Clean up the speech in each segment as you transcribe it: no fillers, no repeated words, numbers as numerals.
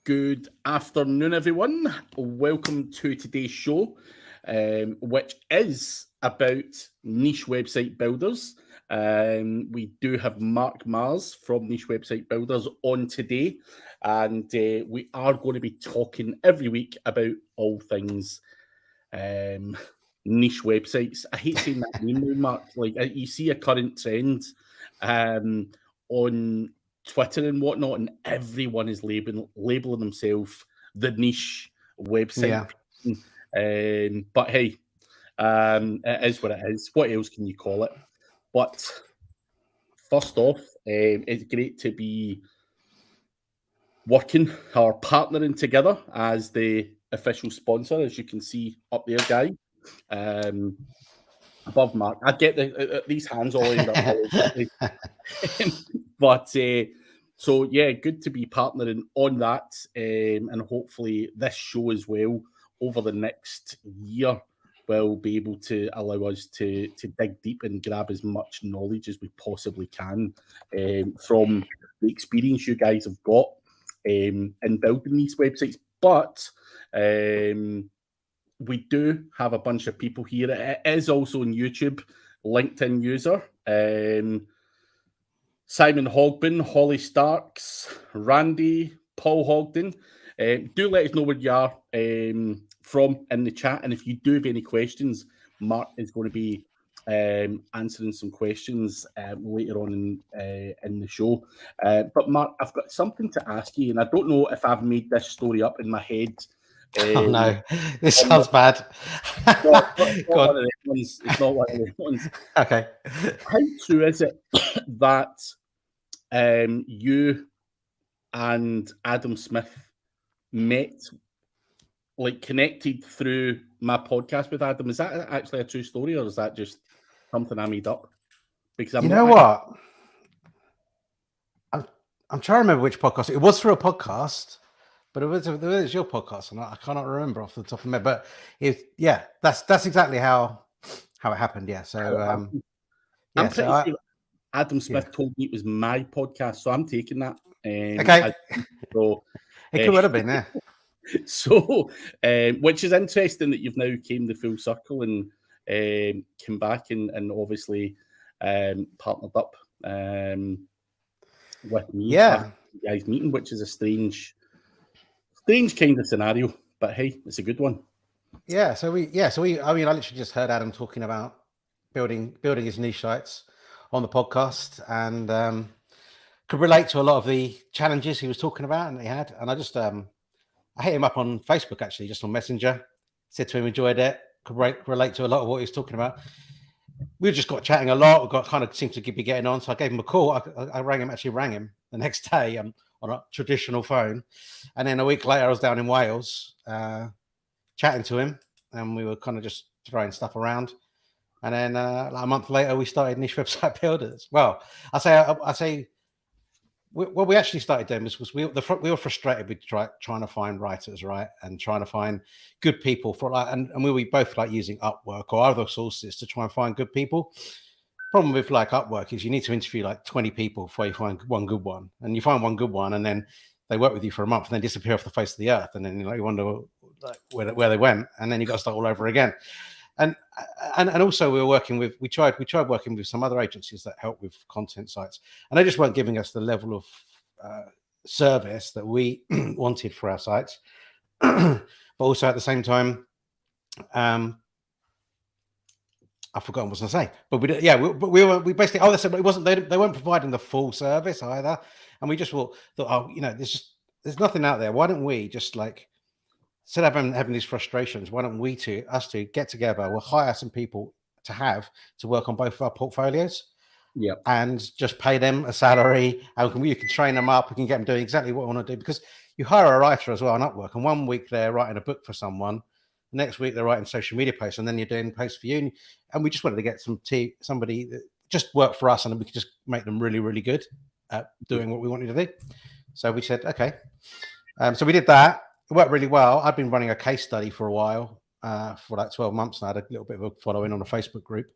Good afternoon, everyone. Welcome to today's show, which is about niche website builders. We do have Mark Mars from Niche Website Builders on today, and we are going to be talking every week about all things niche websites. I hate saying that name, Mark. Like you see a current trend on Twitter and whatnot, and everyone is labeling themselves the niche website. Yeah. But hey, it is what it is. What else can you call it? But first off, it's great to be working or partnering together as the official sponsor, as you can see up there, guys. Above Mark, I get these hands all end up all over. But so yeah, good to be partnering on that, and hopefully this show as well over the next year will be able to allow us to dig deep and grab as much knowledge as we possibly can from the experience you guys have got in building these websites. But we do have a bunch of people here. It is also on YouTube, LinkedIn user. Simon Hogben, Holly Starks, Randy, Paul Hogden. Do let us know where you are from in the chat. And if you do have any questions, Mark is going to be answering some questions later on in the show. But Mark, I've got something to ask you, and I don't know if I've made this story up in my head. Oh no, this sounds bad. It's not one of the ones. It's not one of the ones. Okay. How true is it that you and Adam Smith met, like connected through my podcast with Adam? Is that actually a true story, or is that just something I made up? Because I'm trying to remember which podcast. It was through a podcast. But it was your podcast, and I cannot remember off the top of my head. But that's exactly how it happened. Yeah. So I'm pretty sure Adam Smith told me it was my podcast, so I'm taking that. Okay. So it could have been, yeah. So, which is interesting that you've now came the full circle and came back and obviously partnered up with me. Yeah. You guys meeting, which is a strange kind of scenario, but hey, it's a good one. Yeah. So I literally just heard Adam talking about building his niche sites on the podcast, and could relate to a lot of the challenges he was talking about and he had. And I just I hit him up on Facebook, actually, just on Messenger. Said to him, enjoyed it. Could relate to a lot of what he was talking about. We just got chatting a lot. We got kind of seemed to be getting on. So I gave him a call. I rang him the next day on a traditional phone. And then a week later, I was down in Wales chatting to him. And we were kind of just throwing stuff around. And then like a month later, we started Niche Website Builders. Well, I say what we actually started doing was we were frustrated with trying to find writers, right, and trying to find good people for and we were both like using Upwork or other sources to try and find good people. Problem with like Upwork is you need to interview like 20 people before you find one good one, and you find one good one, and then they work with you for a month and then disappear off the face of the earth, and then you wonder like where they went, and then you got to start all over again. And also we tried working with some other agencies that help with content sites, and they just weren't giving us the level of service that we wanted for our sites. But also at the same time, I've forgotten what I was going to say. But we basically it wasn't they weren't providing the full service either, and we just thought there's nothing out there. Why don't we just like, instead of having these frustrations, why don't we us two get together? We'll hire some people to work on both of our portfolios, and just pay them a salary. And you can train them up. We can get them doing exactly what we want to do, because you hire a writer as well on Upwork, and one week they're writing a book for someone, the next week they're writing social media posts, and then you're doing posts for you. And we just wanted to get somebody that just work for us, and we could just make them really, really good at doing what we wanted to do. So we said, okay. So we did that. It worked really well. I'd been running a case study for a while, for like 12 months, and I had a little bit of a following on a Facebook group.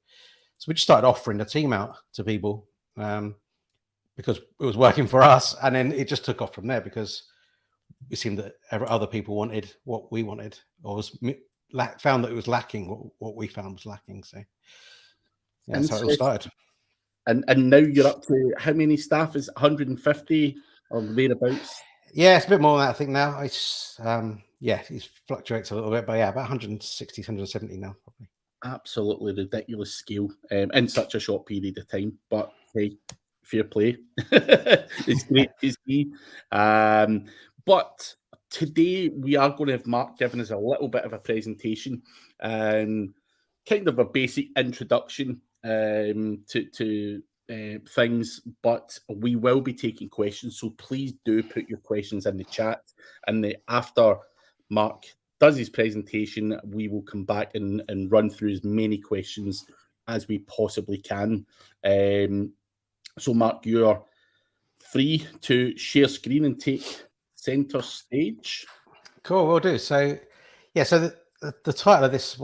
So we just started offering the team out to people because it was working for us. And then it just took off from there, because it seemed that other people wanted what we wanted, or found that it was lacking what we found was lacking. So yeah, that's how it all started. And now you're up to how many staff? Is it 150 or thereabouts? Yeah, it's a bit more than that, I think now. It's it fluctuates a little bit, but yeah, about 160, 170 now, probably. Absolutely ridiculous scale in such a short period of time. But hey, fair play. It's great to see. But today we are going to have Mark giving us a little bit of a presentation and kind of a basic introduction to things, but we will be taking questions. So please do put your questions in the chat, and after Mark does his presentation, we will come back and run through as many questions as we possibly can. So Mark, you're free to share screen and take center stage. Cool, we'll do. So yeah, so the title of this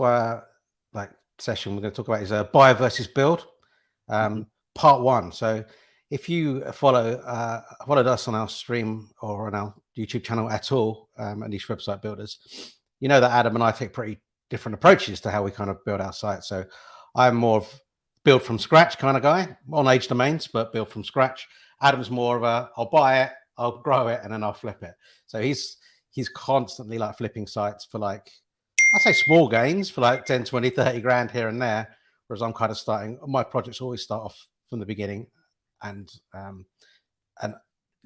session we're going to talk about is buy versus build, part one. So if you followed us on our stream or on our YouTube channel at all, at Niche Website Builders, you know that Adam and I take pretty different approaches to how we kind of build our site. So I'm more of build from scratch kind of guy on age domains, but build from scratch. Adam's more of I'll buy it, I'll grow it, and then I'll flip it. So he's constantly like flipping sites for like, I say small gains for like 10, 20, 30 grand here and there. Whereas I'm kind of my projects always start off from the beginning. And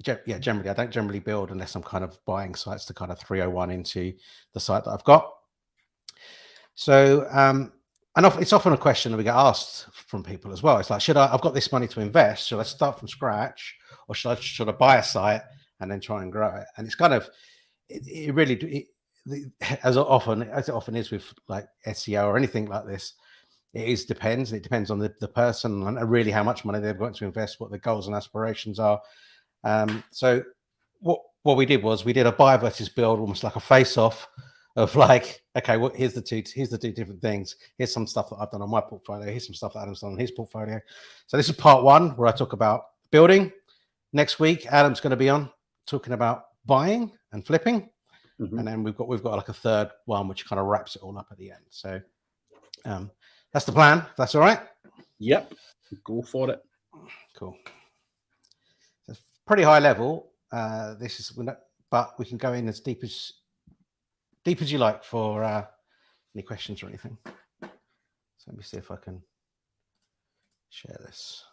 generally, I don't generally build unless I'm kind of buying sites to kind of 301 into the site that I've got. So, it's often a question that we get asked from people as well. It's like, I've got this money to invest. Should I start from scratch, or should I buy a site and then try and grow it? And it's kind of, it really, as it often is with like SEO or anything like this, it depends. It depends on the person and really how much money they've got to invest, what their goals and aspirations are. So what we did was we did a buy versus build, almost like a face-off of like, okay, here's the two different things. Here's some stuff that I've done on my portfolio. Here's some stuff that Adam's done on his portfolio. So this is part one, where I talk about building. Next week, Adam's going to be on talking about buying and flipping. And then we've got like a third one, which kind of wraps it all up at the end. So that's the plan. If that's all right. Yep, go for it. Cool. So pretty high level. But we can go in as deep as you like for any questions or anything. So let me see if I can share this.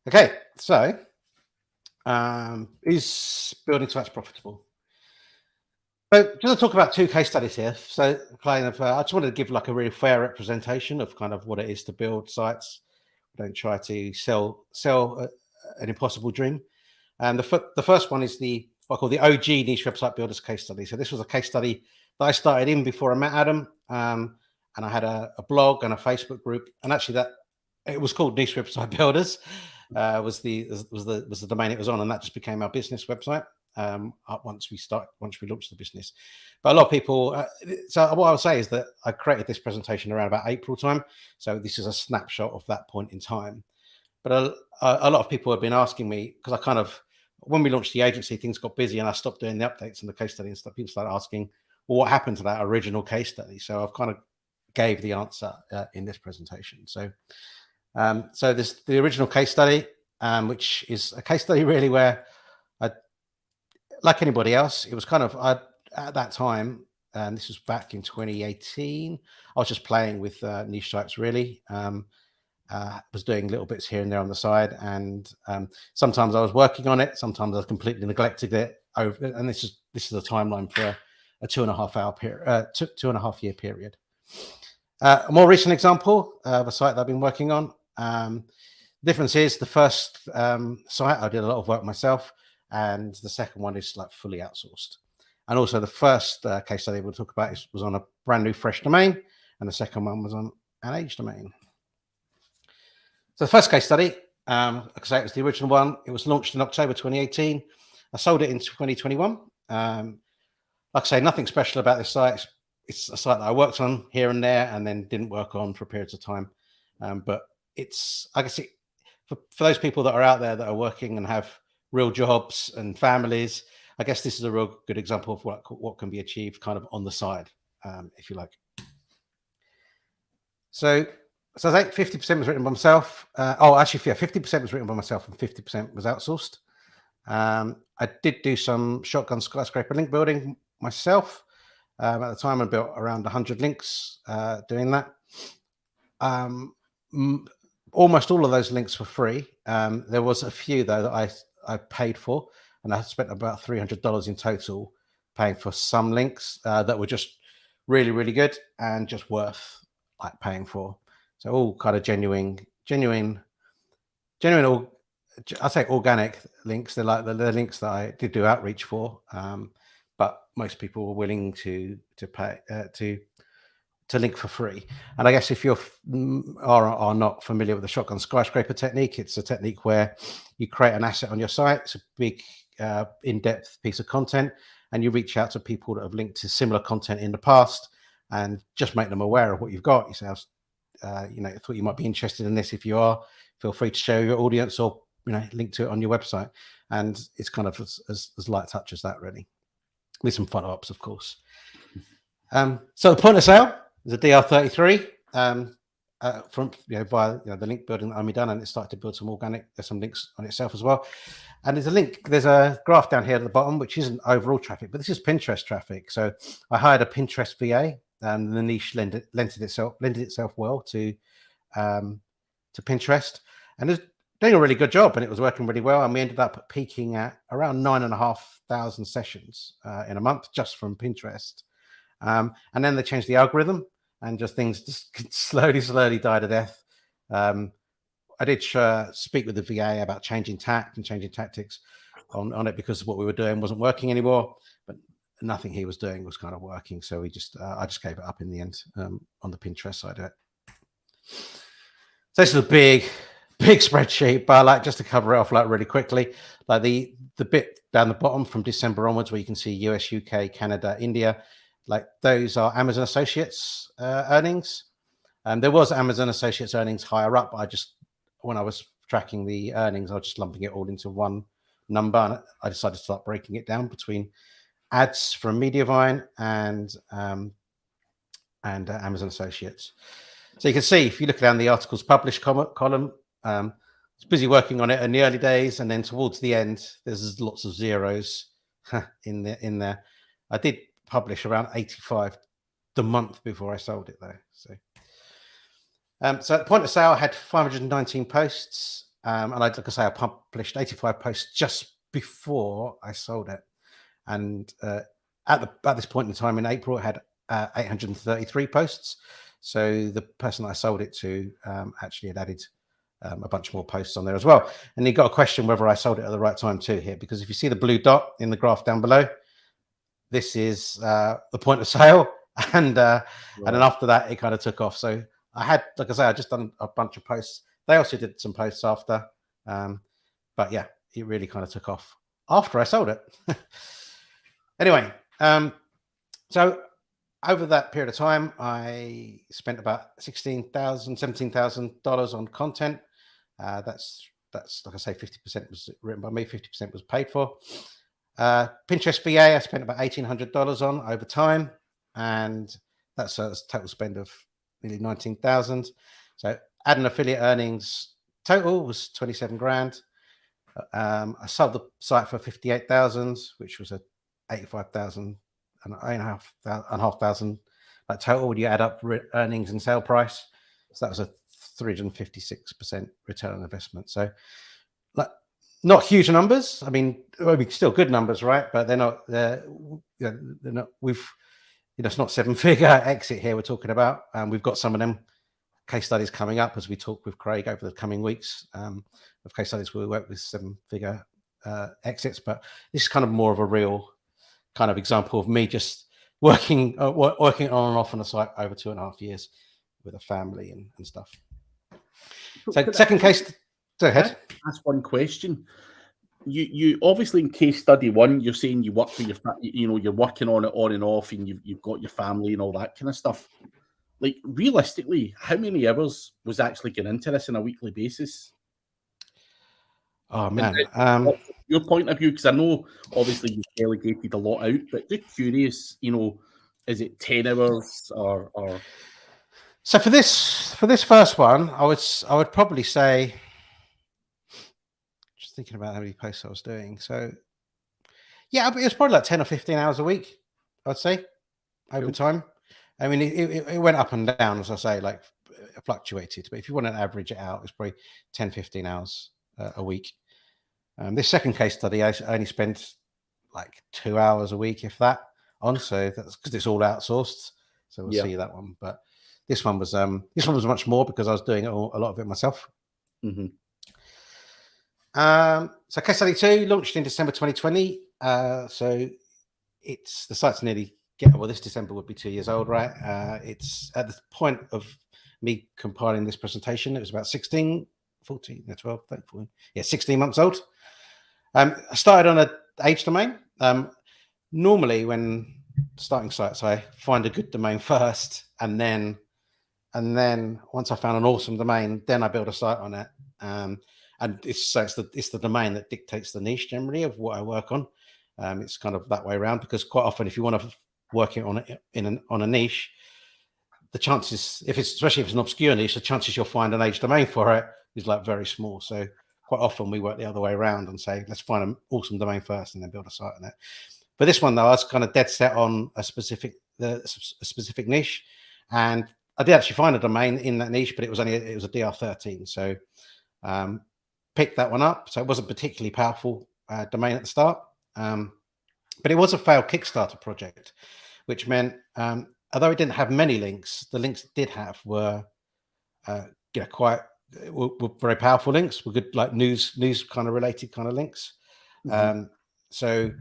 Okay, so is building sites profitable? So just to talk about two case studies here. So kind of, I just wanted to give like a really fair representation of kind of what it is to build sites. We don't try to sell an impossible dream. And the first one is what I call the OG Niche Website Builders case study. So this was a case study that I started in before I met Adam, and I had a blog and a Facebook group, and actually it was called Niche Website Builders. Was the domain it was on, and that just became our business website. Once we launched the business. But a lot of people, so what I would say is that I created this presentation around about April time. So this is a snapshot of that point in time. But a lot of people have been asking me, because I kind of, when we launched the agency, things got busy and I stopped doing the updates and the case study and stuff. People started asking, well, what happened to that original case study? So I've kind of gave the answer in this presentation. So this the original case study, which is a case study really where like anybody else, it was kind of, at that time, and this was back in 2018, I was just playing with niche sites really. Was doing little bits here and there on the side, and sometimes I was working on it, sometimes I completely neglected it. And this is a timeline for a 2.5 year period. A more recent example of a site that I've been working on. Difference is the first site I did a lot of work myself, and the second one is like fully outsourced. And also the first case study we'll talk about was on a brand new fresh domain, and the second one was on an age domain. So the first case study, like I say, it was the original one. It was launched in October 2018. I sold it in 2021. Like I say, nothing special about this site. It's a site that I worked on here and there and then didn't work on for periods of time. But it's, I guess, for those people that are out there that are working and have real jobs and families, I guess this is a real good example of what can be achieved kind of on the side, if you like. So I think 50% was written by myself. Actually, 50% was written by myself and 50% was outsourced. I did do some shotgun skyscraper link building myself. At the time, I built around 100 links doing that. Almost all of those links were free. There was a few, though, that I paid for, and I spent about $300 in total paying for some links that were just really, really good and just worth like paying for. So all kind of genuine, I'd say organic links. They're like the links that I did do outreach for, but most people were willing to pay to link for free. And I guess if you are not familiar with the shotgun skyscraper technique, it's a technique where you create an asset on your site. It's a big, in-depth piece of content, and you reach out to people that have linked to similar content in the past, and just make them aware of what you've got. You say, I thought you might be interested in this. If you are, feel free to share your audience or link to it on your website. And it's kind of as light touch as that, really, with some follow-ups, of course. So the point of sale is a DR33 from via the link building that I've done, and it started to build some organic. There's some links on itself as well, and there's a graph down here at the bottom which isn't overall traffic, but this is Pinterest traffic. So I hired a Pinterest VA, and the niche lended itself well to Pinterest, and it's doing a really good job, and it was working really well. And we ended up peaking at around 9,500 sessions in a month just from Pinterest. And then they changed the algorithm, and things just slowly died to death. I did speak with the VA about changing tact and changing tactics on it, because what we were doing wasn't working anymore, but nothing he was doing was kind of working. So I just gave it up in the end on the Pinterest side of it. So this is a big spreadsheet, but I like just to cover it off like really quickly, like the bit down the bottom from December onwards where you can see US, UK, Canada, India, like those are Amazon Associates earnings. There was Amazon Associates earnings higher up, but when I was tracking the earnings, I was just lumping it all into one number, and I decided to start breaking it down between ads from Mediavine and Amazon Associates. So you can see, if you look down the articles published column, it's busy working on it in the early days, and then towards the end, there's lots of zeros in there. I did publish around 85 the month before I sold it, though. So at the point of sale, I had 519 posts, and like I say, I published 85 posts just before I sold it. And at this point in time in April, I had 833 posts. So the person that I sold it to actually had added a bunch more posts on there as well. And you got a question whether I sold it at the right time too here, because if you see the blue dot in the graph down below, this is the point of sale, and then after that it kind of took off. So I had, like I say, I just done a bunch of posts. They also did some posts after, but yeah, it really kind of took off after I sold it. Anyway, so over that period of time, I spent about $17,000 on content. That's like I say, 50% was written by me, 50% was paid for. Pinterest VA, I spent about $1,800 on over time, and that's a total spend of nearly 19,000. So ad and affiliate earnings total was 27 grand. I sold the site for 58,000, which was a 85,000 and 8,500 like total when you add up earnings and sale price. So that was a 356% return on investment. So like not huge numbers. I mean, still good numbers, right? But they're not. They're not. It's not 7-figure exit here we're talking about. We've got some of them case studies coming up as we talk with Craig over the coming weeks of case studies where we work with 7-figure exits. But this is kind of more of a real kind of example of me just working on and off on the site over 2.5 years with a family and stuff. So second case. Go ahead. That's one question. You obviously in case study one, you're saying you work with you're working on it on and off, and you've got your family and all that kind of stuff. Like realistically, how many hours was actually getting into this on a weekly basis? Oh And man. what's your point of view? Because I know obviously you've delegated a lot out, but just curious, is it 10 hours or So for this first one, I would probably say, just thinking about how many posts I was doing. So yeah, it was probably like 10 or 15 hours a week, I'd say, over cool? time. I mean, it went up and down, as I say, like it fluctuated. But if you want to average it out, it's probably 10, 15 hours a week. This second case study, I only spent like 2 hours a week, if that, on. So that's because it's all outsourced. So we'll Yeah. see that one. But this one was much more because I was doing a lot of it myself. Mm-hmm. So case study 2 launched in December 2020. So the site's this December would be 2 years old, right? It's at the point of me compiling this presentation, it was about 16 months old. I started on an age domain. Normally when starting sites, I find a good domain first, and then once I found an awesome domain, then I build a site on it. And it's the domain that dictates the niche generally of what I work on. It's kind of that way around, because quite often if you want to work it on a niche, the chances, especially if it's an obscure niche, the chances you'll find an age domain for it is like very small. So quite often we work the other way around and say, let's find an awesome domain first and then build a site on it. For this one though, I was kind of dead set on a specific niche, and I did actually find a domain in that niche, but it was a DR13. So picked that one up. So it wasn't particularly powerful domain at the start, but it was a failed Kickstarter project, which meant although it didn't have many links, the links it did have were were very powerful links, were good, like news kind of related kind of links. Mm-hmm. So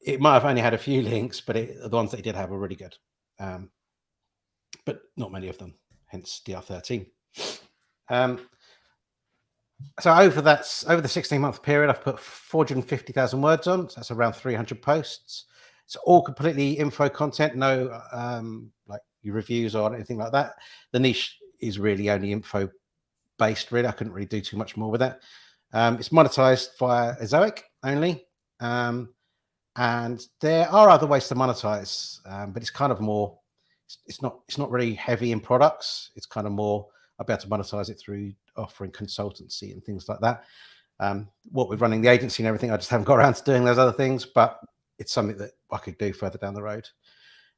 it might have only had a few links, but the ones that it did have were really good. But not many of them, hence DR13. So over the 16-month period, I've put 450,000 words on. So that's around 300 posts. It's all completely info content, no like your reviews or anything like that. The niche is really only info based, really. I couldn't really do too much more with it. It's monetized via Ezoic only. And there are other ways to monetize, but it's kind of more, it's not really heavy in products. It's kind of more about to monetize it through offering consultancy and things like that. What with running the agency and everything, I just haven't got around to doing those other things, but it's something that I could do further down the road.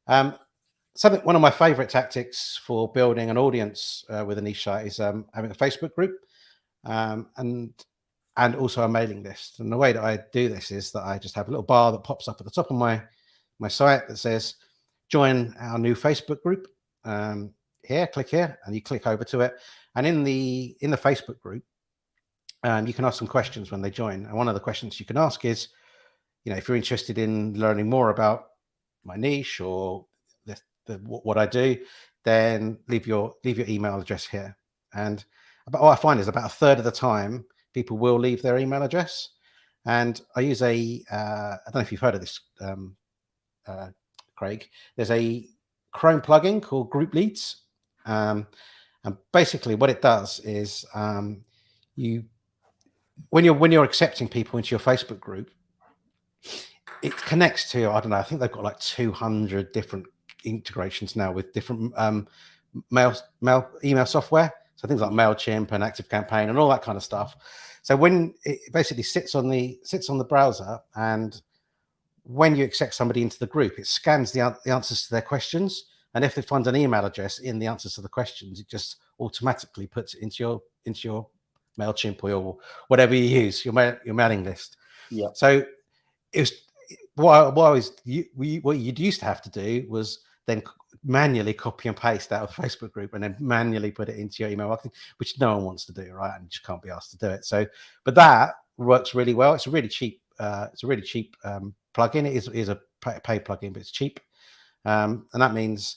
One of my favorite tactics for building an audience with a niche site is having a Facebook group and also a mailing list. And the way that I do this is that I just have a little bar that pops up at the top of my site that says, join our new Facebook group. Here, click here, and you click over to it. And in the Facebook group, you can ask some questions when they join. And one of the questions you can ask is, if you're interested in learning more about my niche or what I do, then leave your email address here. And what I find is about a third of the time, people will leave their email address. And I use I don't know if you've heard of this, Craig. There's a Chrome plugin called Group Leads. And basically what it does is when you're accepting people into your Facebook group, it connects to, I don't know, I think they've got like 200 different integrations now with different email software. So things like MailChimp and ActiveCampaign and all that kind of stuff. So when it basically sits on the browser, and when you accept somebody into the group, it scans the answers to their questions. And if it finds an email address in the answers to the questions, it just automatically puts it into your MailChimp or your whatever you use, your mailing list. Yeah. So it was what you'd used to have to do was then manually copy and paste out of the Facebook group and then manually put it into your email marketing, which no one wants to do, right? And you just can't be asked to do it. So, but that works really well. It's a really cheap plugin. It is a paid plugin, but it's cheap. And that means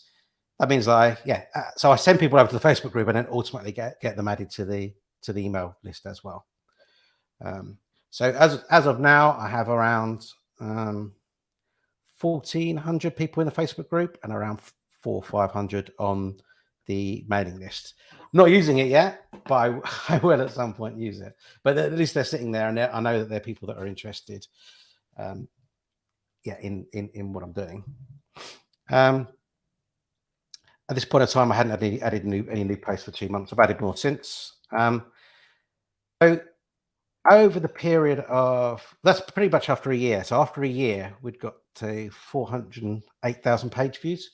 so I send people over to the Facebook group and then ultimately get them added to the email list as well. So as of now, I have around 1,400 people in the Facebook group and around 400 or 500 on the mailing list. Not using it yet, but I will at some point use it. But at least they're sitting there, and I know that there are people that are interested. In what I'm doing. At this point in time, I hadn't added any new posts for 2 months. I've added more since. So over the period of, that's pretty much after a year. So after a year, we'd got to 408,000 page views.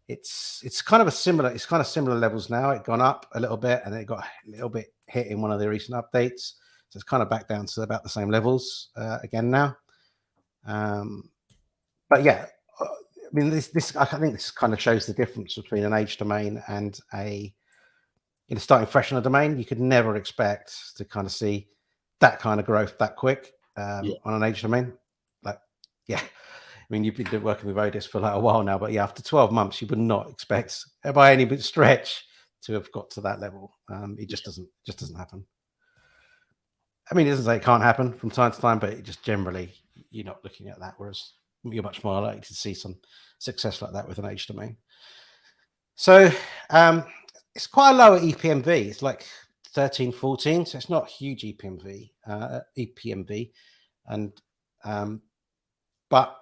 It's kind of similar levels now. It gone up a little bit, and it got a little bit hit in one of the recent updates. So it's kind of back down to about the same levels again now. But yeah, I mean, I think this kind of shows the difference between an age domain and starting fresh on a domain. You could never expect to kind of see that kind of growth that quick on an age domain. I mean, you've been working with Odis for like a while now, but yeah, after 12 months, you would not expect by any stretch to have got to that level. It just doesn't happen. I mean, it doesn't say it can't happen from time to time, but it just generally, you're not looking at that, whereas you're much more likely to see some success like that with an age domain. So it's quite a lower EPMV. It's like 13, 14, so it's not huge EPMV. And but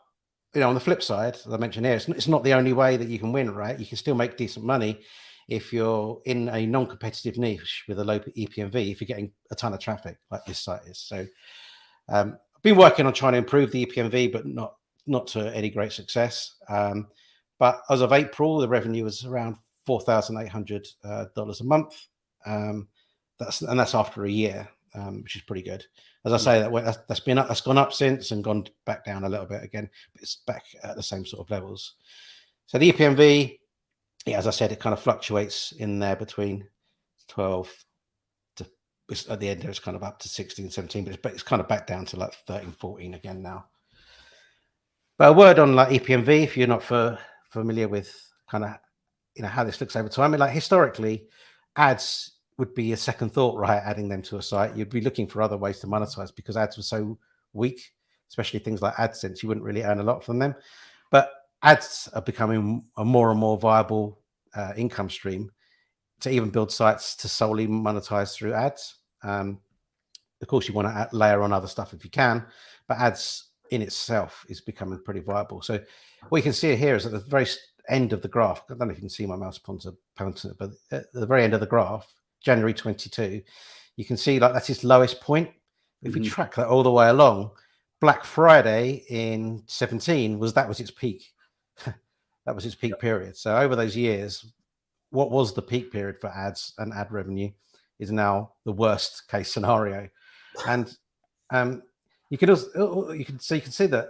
on the flip side, as I mentioned here, it's not the only way that you can win, right? You can still make decent money if you're in a non-competitive niche with a low EPMV, if you're getting a ton of traffic like this site is. So I've been working on trying to improve the EPMV, but not to any great success. But as of April, the revenue was around $4,800 a month. That's after a year, which is pretty good. As I say, that's gone up since and gone back down a little bit again, but it's back at the same sort of levels. So the EPMV, as I said, it kind of fluctuates in there between 12 to, at the end there, it's kind of up to 16, 17, but it's kind of back down to like 13, 14 again now. But a word on like EPMV, if you're not familiar with kind of how this looks over time. I mean, like historically, ads would be a second thought, right? Adding them to a site, you'd be looking for other ways to monetize because ads were so weak, especially things like AdSense. You wouldn't really earn a lot from them, but ads are becoming a more and more viable income stream to even build sites to solely monetize through ads. Of course, you want to layer on other stuff if you can, but ads in itself is becoming pretty viable. So what you can see here is at the very end of the graph, I don't know if you can see my mouse pointer, but at the very end of the graph, January 22, you can see like that's its lowest point. If we track that all the way along, Black Friday in 17 was its peak. That was its peak period. So over those years, what was the peak period for ads and ad revenue is now the worst case scenario. And you can see that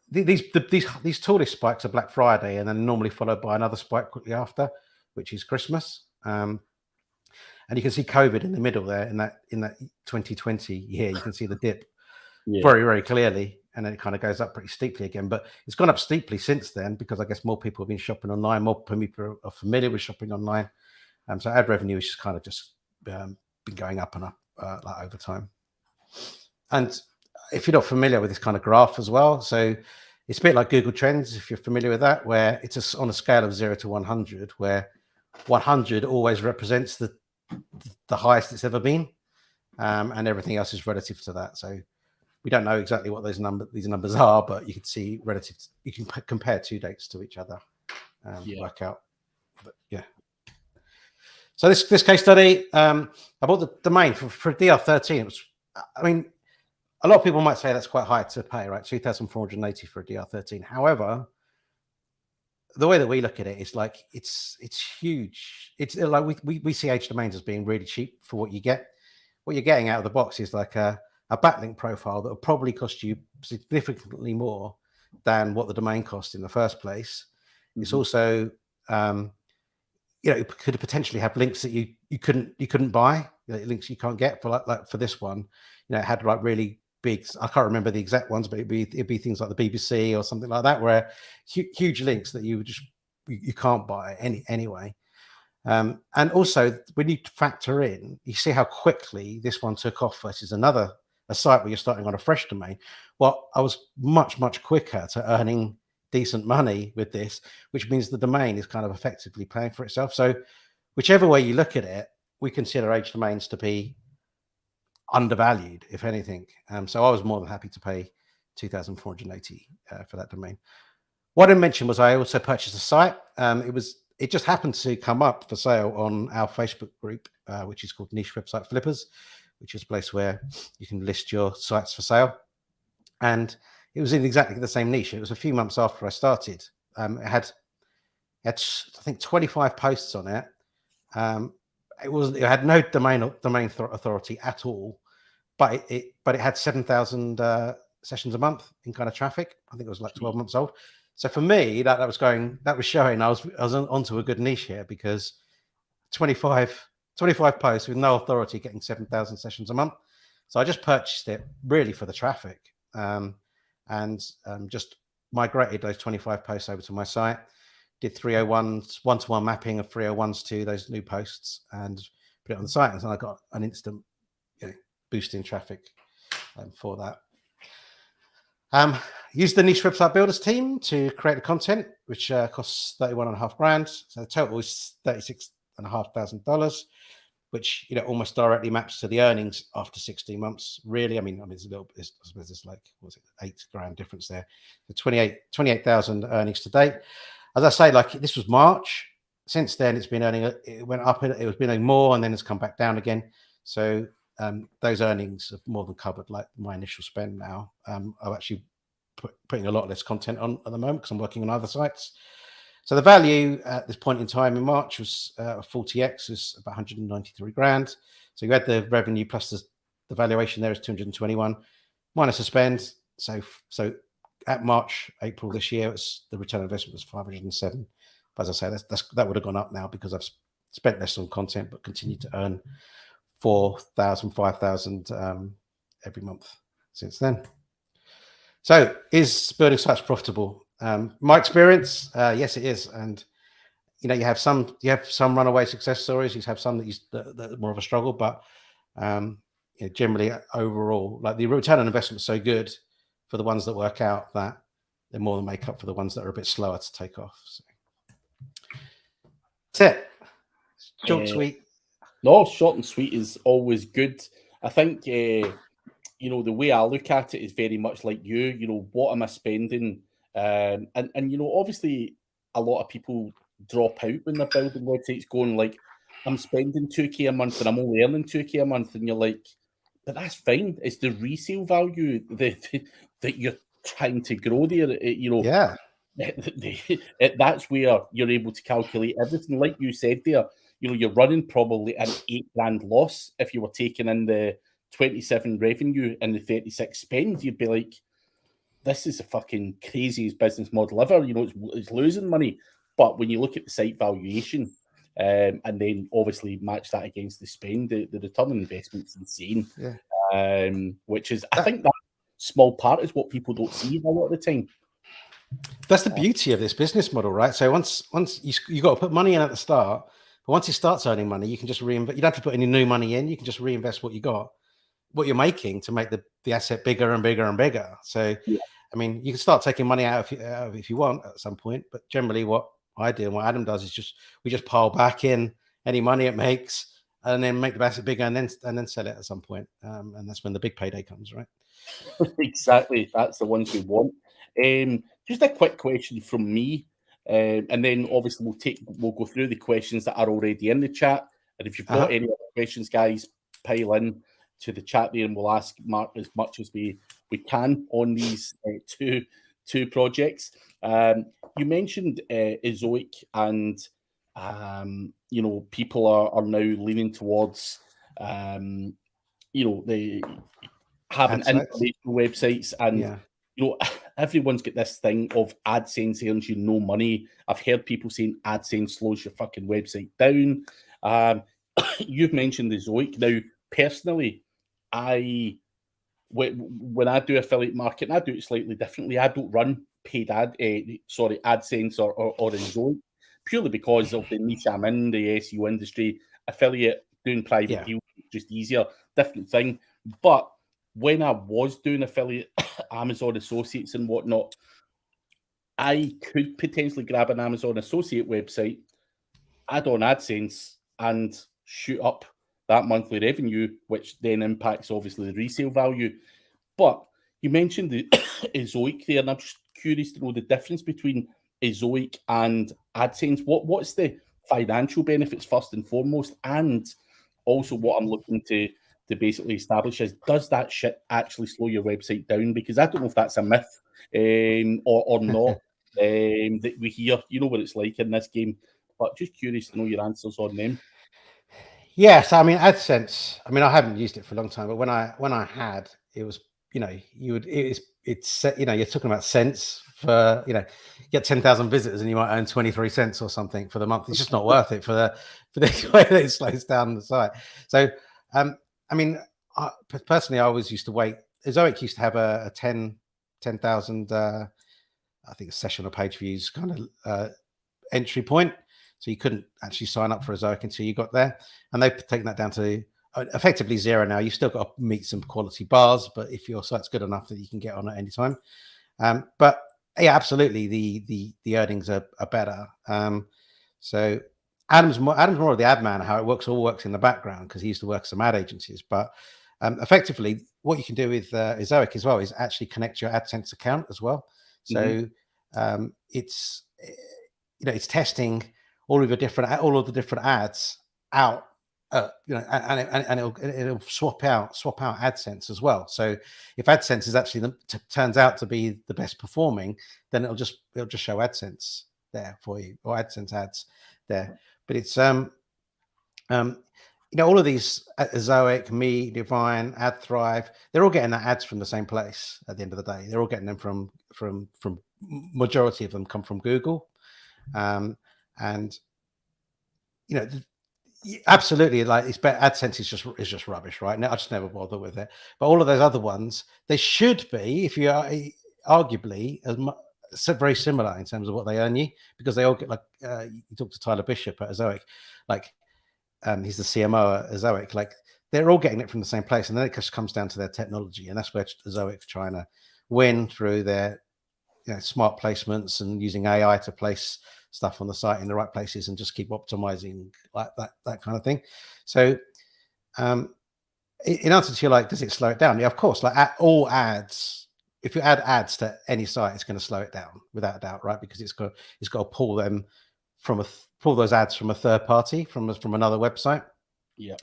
these tallest spikes are Black Friday, and then normally followed by another spike quickly after, which is Christmas. And you can see COVID in the middle there in that 2020 year. You can see the dip very, very clearly, and then it kind of goes up pretty steeply again. But it's gone up steeply since then because I guess more people have been shopping online, more people are familiar with shopping online. So ad revenue is just kind of been going up and up like over time. And if you're not familiar with this kind of graph as well, so it's a bit like Google Trends, if you're familiar with that, where it's on a scale of 0 to 100, where 100 always represents the highest it's ever been, and everything else is relative to that. So we don't know exactly what these numbers are, but you can see you can compare two dates to each other, work out. But yeah. So this case study, I bought the domain for DR13. It was, I mean, a lot of people might say that's quite high to pay, right? 2,480 for a DR13. However, the way that we look at it is like it's huge. It's like we see H domains as being really cheap for what you get. What you're getting out of the box is like a backlink profile that will probably cost you significantly more than what the domain cost in the first place. It's also it could potentially have links that you couldn't buy, links you can't get for like for this one. It had like really big, I can't remember the exact ones, but it'd be things like the BBC or something like that, where huge links that you can't buy anyway. And also when you factor in, you see how quickly this one took off versus a site where you're starting on a fresh domain. Well, I was much quicker to earning decent money with this, which means the domain is kind of effectively paying for itself. So whichever way you look at it, we consider Age Domains to be undervalued, if anything. So I was more than happy to pay $2,480 for that domain. What I mentioned was I also purchased a site. It just happened to come up for sale on our Facebook group, which is called Niche Website Flippers, which is a place where you can list your sites for sale. And it was in exactly the same niche. It was a few months after I started. It had I think 25 posts on it. It had no domain authority at all, but it had 7,000 sessions a month in kind of traffic. I think it was like 12 months old. So for me, that was showing I was onto a good niche here, because 25 posts with no authority getting 7,000 sessions a month. So I just purchased it really for the traffic, and just migrated those 25 posts over to my site. Did 301s, one-to-one mapping of 301s to those new posts, and put it on the site. And so I got an instant boost in traffic for that. Used the Niche Website Builders team to create the content, which costs $31,500. So the total is $36,500, which almost directly maps to the earnings after 16 months. Really, I mean, it's a little. I suppose it's like, what was it, $8,000 difference there. The 28,000 earnings to date. As I say, like, this was March. Since then, it's been earning. It went up. It was earning more, and then it's come back down again. So those earnings have more than covered like my initial spend now. I'm actually putting a lot less content on at the moment because I'm working on other sites. So the value at this point in time in March was 40x, was about 193 grand. So you add the revenue plus the valuation there is 221 minus the spend. So at March, April this year, the return on investment was 507. But as I say, that would have gone up now because I've spent less on content, but continued to earn 4,000, 5,000 every month since then. So is building sites profitable? My experience, yes, it is. And you have some runaway success stories. You have some that are more of a struggle, but generally overall, like, the return on investment is so good for the ones that work out that they more than make up for the ones that are a bit slower to take off. So that's it. Short, sweet. No, short and sweet is always good. I think the way I look at it is very much like you. What am I spending? And obviously a lot of people drop out when they're building websites, going like, I'm spending $2,000 a month and I'm only earning $2,000 a month, and you're like, but that's fine. It's the resale value that you're trying to grow there. Yeah. That's where you're able to calculate everything. Like you said there, you're running probably an $8,000 loss if you were taking in the 27 revenue and the 36 spend. You'd be like, this is the fucking craziest business model ever. It's losing money. But when you look at the site valuation, and then obviously match that against the spend, the return on investment is insane. Yeah. Which is, I think that small part is what people don't see a lot of the time. That's the beauty of this business model, right? So once you got to put money in at the start, but once it starts earning money, you can just reinvest. You don't have to put any new money in. You can just reinvest what you're making to make the asset bigger and bigger and bigger. So, yeah. I mean, you can start taking money out of if you want at some point, but generally what I do and what Adam does is we just pile back in any money it makes and then make the asset bigger and then sell it at some point. And that's when the big payday comes, right? Exactly. That's the ones we want. Just a quick question from me, and then obviously we'll go through the questions that are already in the chat. And if you've got any other questions, guys, pile in to the chat there, and we'll ask Mark as much as we can on these two projects. You mentioned Ezoic, and people are now leaning towards they having informational websites, and everyone's got this thing of AdSense earns you no money. I've heard people saying AdSense slows your fucking website down. You've mentioned the Zoic. Now, personally, when I do affiliate marketing, I do it slightly differently. I don't run paid AdSense or Zoic, purely because of the niche I'm in, the SEO industry. Affiliate, doing private deals, just easier, different thing. But when I was doing affiliate Amazon Associates and whatnot, I could potentially grab an Amazon Associate website, add on AdSense, and shoot up that monthly revenue, which then impacts obviously the resale value. But you mentioned the Ezoic there, and I'm just curious to know the difference between Ezoic and AdSense. What's the financial benefits first and foremost, and also what I'm looking to basically establish is, does that shit actually slow your website down? Because I don't know if that's a myth or not. That we hear, you know what it's like in this game, but just curious to know your answers on them. Yes, I mean AdSense. I mean, I haven't used it for a long time, but when I had, it was, it's you're talking about cents for, you get 10,000 visitors and you might earn 23 cents or something for the month. It's just not worth it for the way that it slows down the site. So, I mean, personally, I always used to wait. Ezoic used to have a 10,000, I think, session or page views kind of entry point. So you couldn't actually sign up for Ezoic until you got there. And they've taken that down to effectively zero now. You've still got to meet some quality bars, but if your site's good enough that you can get on at any time. But yeah, absolutely, the earnings are better. So Adam's more of the ad man, how it all works in the background, because he used to work some ad agencies. But effectively, what you can do with Ezoic as well is actually connect your AdSense account as well. So it's testing all of the different ads out, and it'll swap out AdSense as well. So if AdSense is actually turns out to be the best performing, then it'll just show AdSense there for you, or AdSense ads there. But it's all of these, Ezoic, Me, Divine, AdThrive, they're all getting their ads from the same place at the end of the day. They're all getting them from majority of them come from Google. And absolutely, like, it's better. AdSense is just rubbish, right? Now I just never bother with it. But all of those other ones, they should be, if you are arguably very similar in terms of what they earn you, because they all get, like, you talk to Tyler Bishop at Ezoic, like, he's the CMO at Ezoic, like, they're all getting it from the same place, and then it just comes down to their technology, and that's where Ezoic's trying to win through their smart placements and using AI to place stuff on the site in the right places and just keep optimizing, like that kind of thing. So in answer to your, like, does it slow it down? Yeah, of course. Like, all ads, if you add ads to any site, it's going to slow it down without a doubt, right? Because it's got to pull those ads from a third party, from another website. Yeah.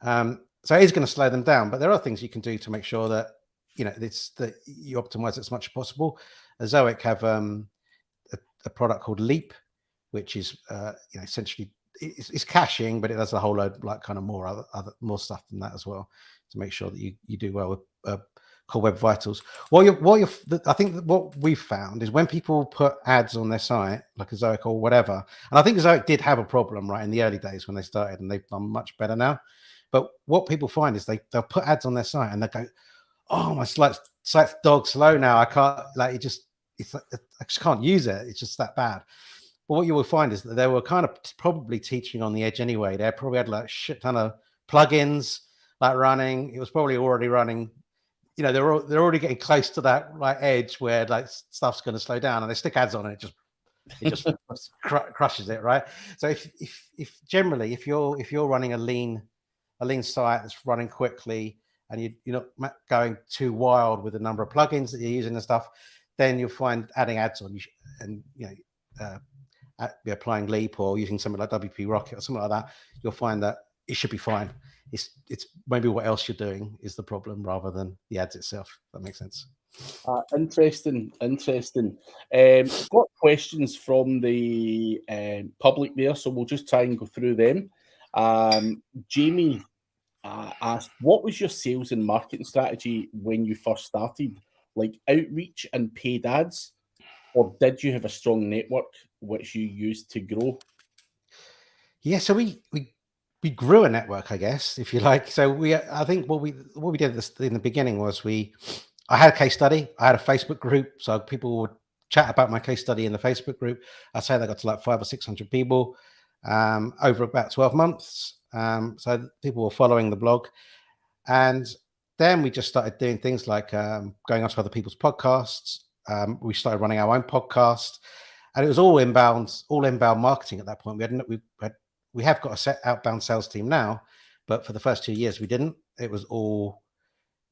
So it is going to slow them down, but there are things you can do to make sure that that you optimize it as much as possible. Ezoic have a product called Leap, which is essentially it's caching, but it does a whole load, like, kind of more stuff than that as well, to make sure that you do well with Core Web Vitals. I think that what we've found is when people put ads on their site, like Ezoic or whatever, and I think Ezoic did have a problem right in the early days when they started, and they've done much better now. But what people find is they'll put ads on their site and they go, "Oh, my site's dog slow now. I can't, like, I just can't use it. It's just that bad." But what you will find is that they were kind of probably teaching on the edge anyway. They probably had, like, a shit ton of plugins, like, running. It was probably already running. They're already getting close to that, like, edge where, like, stuff's going to slow down, and they stick ads on it. It just crushes it, right? So if generally, if you're running a lean site that's running quickly, and you're not going too wild with the number of plugins that you're using and stuff, then you'll find adding ads on, and applying Leap or using something like WP Rocket or something like that, you'll find that it should be fine. It's maybe what else you're doing is the problem, rather than the ads itself. If that makes sense. Interesting. Got questions from the public there, so we'll just try and go through them. Jamie asked, what was your sales and marketing strategy when you first started, like outreach and paid ads, or did you have a strong network which you used to grow? Yeah, so we grew a network, I guess, if you like. So I think what we did in the beginning was I had a case study. I had a Facebook group, so people would chat about my case study in the Facebook group. I'd say that got to like 500 or 600 people over about 12 months. So people were following the blog, and then we just started doing things like going onto other people's podcasts. We started running our own podcast, and it was all inbound marketing at that point. We we have got a set outbound sales team now, but for the first 2 years we didn't. It was all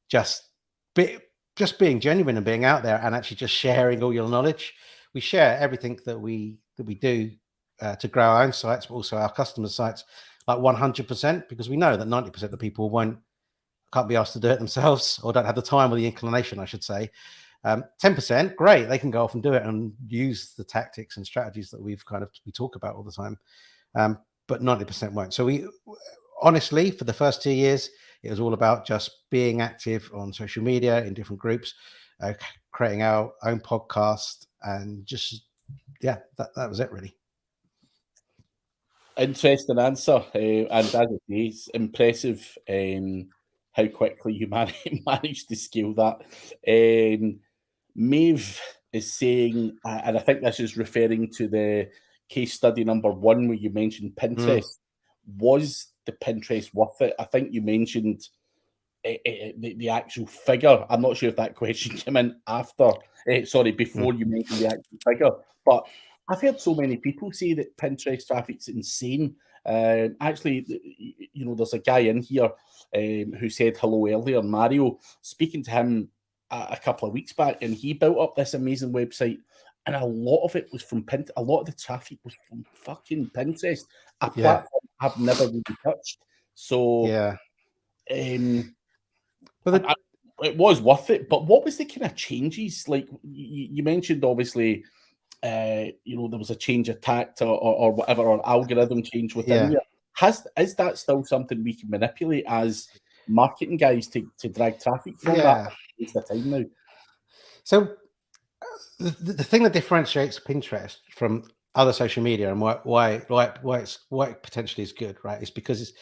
just being genuine and being out there and actually just sharing all your knowledge. We share everything that we do to grow our own sites, but also our customers' sites, like 100%, because we know that 90% of the people can't be asked to do it themselves, or don't have the time or the inclination, I should say. 10%, great, they can go off and do it and use the tactics and strategies that we talk about all the time. But 90% won't. So we honestly, for the first 2 years, it was all about just being active on social media in different groups, creating our own podcast, and just, yeah, that was it really. Interesting answer. And as I say, it's impressive how quickly you managed to scale that. Maeve is saying, and I think this is referring to the case study number 1 where you mentioned Pinterest. Was the Pinterest worth it? I think you mentioned the actual figure. I'm not sure if that question came in before you mentioned the actual figure. But I've heard so many people say that Pinterest traffic's insane. Actually, there's a guy in here who said hello earlier, Mario, speaking to him a couple of weeks back, and he built up this amazing website, and a lot of it was from Pinterest. A lot of the traffic was from fucking Pinterest, a platform I've never really touched. So, yeah. It was worth it. But what was the kind of changes? Like you mentioned, obviously, there was a change of tact or whatever, or algorithm change within you. Is that still something we can manipulate as marketing guys to drag traffic from that? It's the time now. So the thing that differentiates Pinterest from other social media and why it potentially is good, right, is because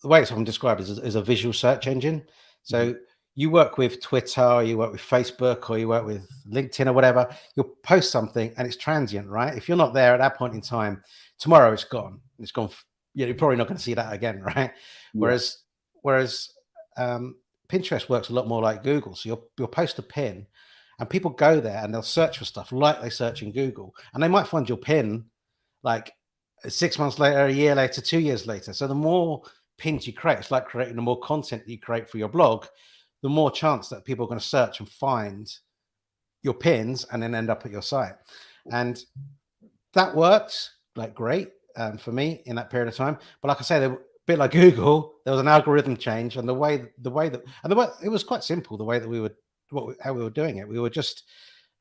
the way it's often described is a visual search engine. So you work with Twitter, you work with Facebook, or you work with LinkedIn or whatever, you'll post something and it's transient, right? If you're not there at that point in time, tomorrow it's gone. It's gone. You're probably not going to see that again, right? Yeah. Whereas Pinterest works a lot more like Google. So you'll post a pin and people go there and they'll search for stuff like they search in Google, and they might find your pin like 6 months later, a year later, 2 years later. So the more pins you create, it's like creating the more content that you create for your blog, the more chance that people are going to search and find your pins and then end up at your site. And that worked like great for me in that period of time. But like I say, a bit like Google, there was an algorithm change, and it was quite simple, the way that how we were doing it. We were just,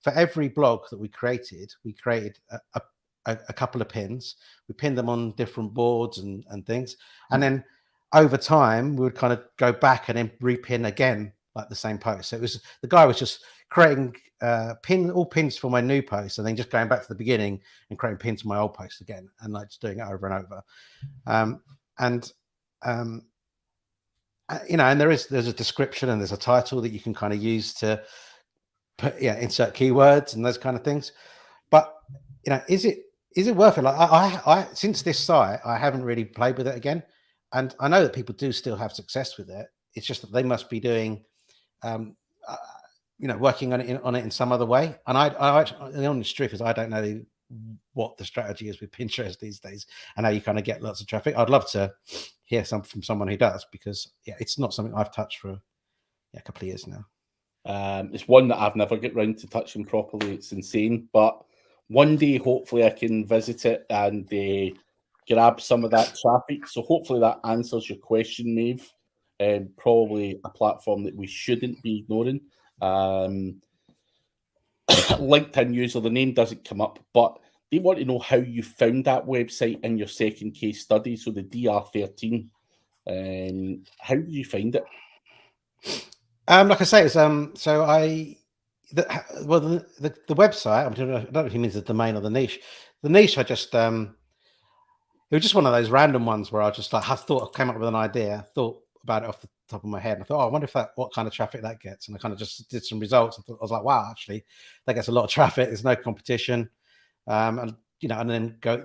for every blog that we created a couple of pins. We pinned them on different boards and things. And then over time, we would kind of go back and then repin again, like the same post. So the guy was just creating all pins for my new post, and then just going back to the beginning and creating pins for my old post again, and like just doing it over and over. And there's a description and there's a title that you can kind of use to insert keywords and those kind of things. But is it worth it? Like I since this site, I haven't really played with it again, and I know that people do still have success with it. It's just that they must be doing, working on it in some other way. And I actually, the honest truth is, I don't know what the strategy is with Pinterest these days and how you kind of get lots of traffic. I'd love to hear from someone who does, because it's not something I've touched for a couple of years now. It's one that I've never get round to touching properly. It's insane, but one day hopefully I can visit it and grab some of that traffic. So hopefully that answers your question, Maeve. Probably a platform that we shouldn't be ignoring. LinkedIn user, the name doesn't come up, but they want to know how you found that website in your second case study. So the DR13, how did you find it? Like I say, it's the website, I don't know if he means the domain or the niche. The niche, I just it was just one of those random ones where I just I came up with an idea, thought about it off the top of my head, and I thought, I wonder if what kind of traffic that gets. And I kind of just did some results. I was like, wow, actually, that gets a lot of traffic. There's no competition, and then go